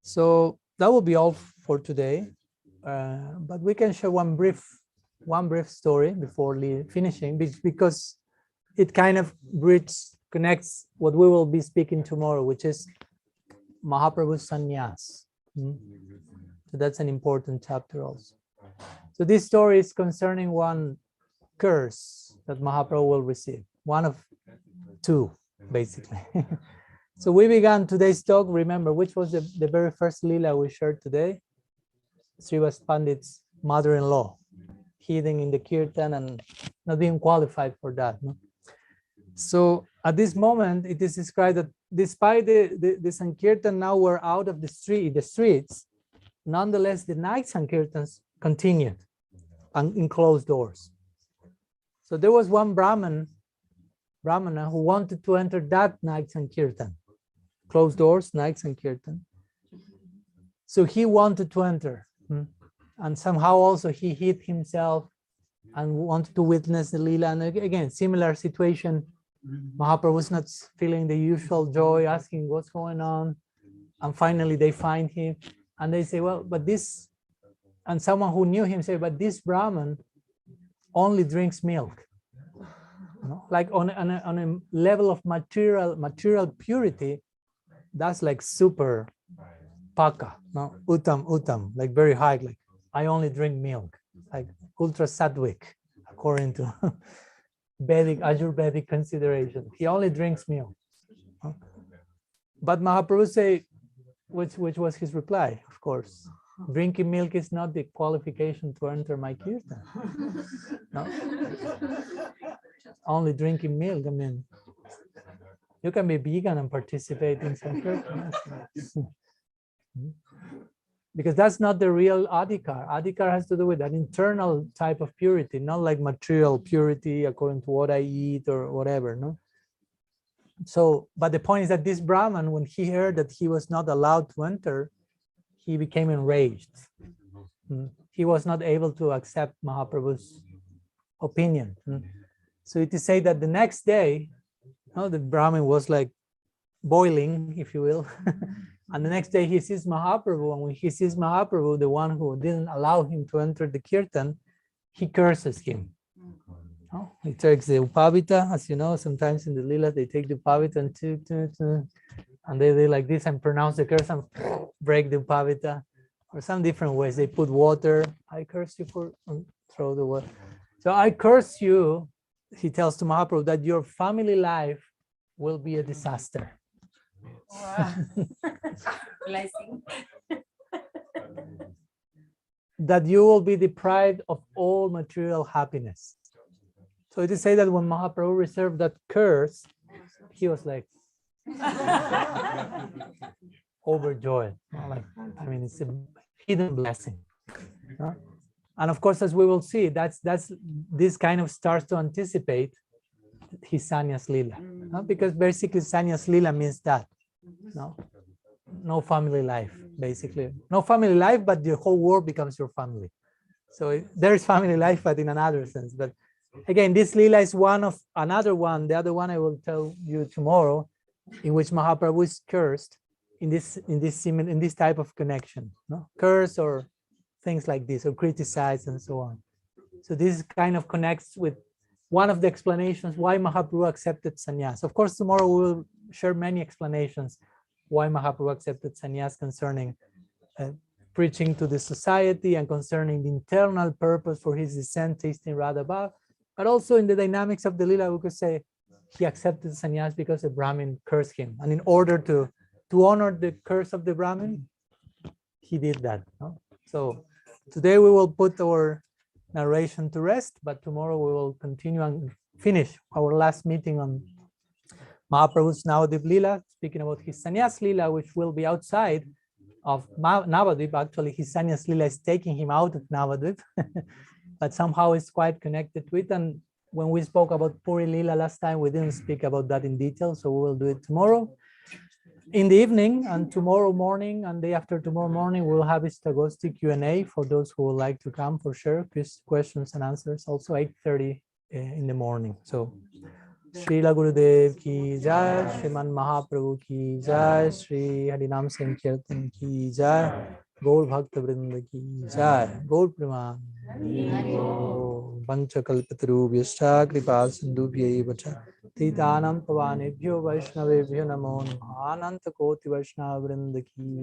Speaker 1: So that will be all for today. But we can share one brief story before finishing, because it kind of connects what we will be speaking tomorrow, which is Mahaprabhu's sannyas. So that's an important chapter also. So this story is concerning one curse that Mahaprabhu will receive, one of two, basically. So we began today's talk, remember, which was the very first Leela we shared today? Srivas Pandit's mother-in-law, hidden in the kirtan and not being qualified for that. No? So at this moment, it is described that despite the Sankirtan now were out of the streets, nonetheless, the night Sankirtans continued in closed doors. So there was one Brahmana who wanted to enter that night Sankirtan. closed doors, night sankirtan. So he wanted to enter, and somehow also he hid himself and wanted to witness the lila. And again, similar situation. Mahaprabhu was not feeling the usual joy, asking what's going on, and finally they find him, and they say, well, but this, and someone who knew him say, but this Brahman only drinks milk. Like on a level of material purity, that's like super paka, no, uttam, like very high, like I only drink milk, like ultra sattvic, according to Vedic, Ayurvedic consideration. He only drinks milk. But Mahaprabhu say, which was his reply, of course, drinking milk is not the qualification to enter my kirtan. No? Only drinking milk, I mean, you can be vegan and participate in some kirtan. Because that's not the real adhikar. Adhikar has to do with an internal type of purity, not like material purity according to what I eat or whatever, no? So, but the point is that this Brahman, when he heard that he was not allowed to enter, he became enraged. He was not able to accept Mahaprabhu's opinion. So it is said that the next day, the Brahmin was like boiling, if you will. And the next day he sees Mahaprabhu, and when he sees Mahaprabhu, the one who didn't allow him to enter the kirtan, he curses him. He takes the upavita, as you know, sometimes in the lila they take the upavita and they like this and pronounce the curse and break the upavita, or some different ways. They put water. I curse you for, throw the water. So I curse you, he tells to Mahaprabhu, that your family life will be a disaster.
Speaker 2: Wow. Blessing.
Speaker 1: That you will be deprived of all material happiness. So it is said that when Mahaprabhu received that curse, he was like overjoyed. Like, I mean, it's a hidden blessing. And of course, as we will see, that's this kind of starts to anticipate his sannyas lila, because basically sannyas lila means that, no family life, basically no family life, but the whole world becomes your family. So there is family life, but in another sense. But again, this lila is one of another one. The other one I will tell you tomorrow, in which Mahaprabhu is cursed in this type of connection, curse or things like this, or criticized and so on. So this kind of connects with one of the explanations why Mahaprabhu accepted sannyas. Of course, tomorrow we will share many explanations why Mahaprabhu accepted sannyas concerning preaching to the society and concerning the internal purpose for his descent, tasting Radha. But also in the dynamics of the lila, we could say he accepted sannyas because the Brahmin cursed him. And in order to honor the curse of the Brahmin, he did that. So today we will put our narration to rest, but tomorrow we will continue and finish our last meeting on Mahaprabhu's Navadvipa Lila, speaking about his sannyas lila, which will be outside of Navadvipa. Actually, his sannyas lila is taking him out of Navadvipa, but somehow it's quite connected to it. And when we spoke about Puri Lila last time, we didn't speak about that in detail, so we will do it tomorrow in the evening, and tomorrow morning and day after tomorrow morning we'll have Istagosti Q&A for those who would like to come, for sure. Questions and answers, also 8:30 in the morning. So Srila Gurudev ki jai, Shriman Mahaprabhu ki jai, Shri Harinam Sankirtan ki jai, Gaur Bhakta Vrinda ki jai, Gaur Praman. Panchakalpatarubhyascha kripa sindhubhyaiva cha Titanam pavanebhyo vaishnavebhyo namo namaha. Ananta koti vaishnava vrinda ki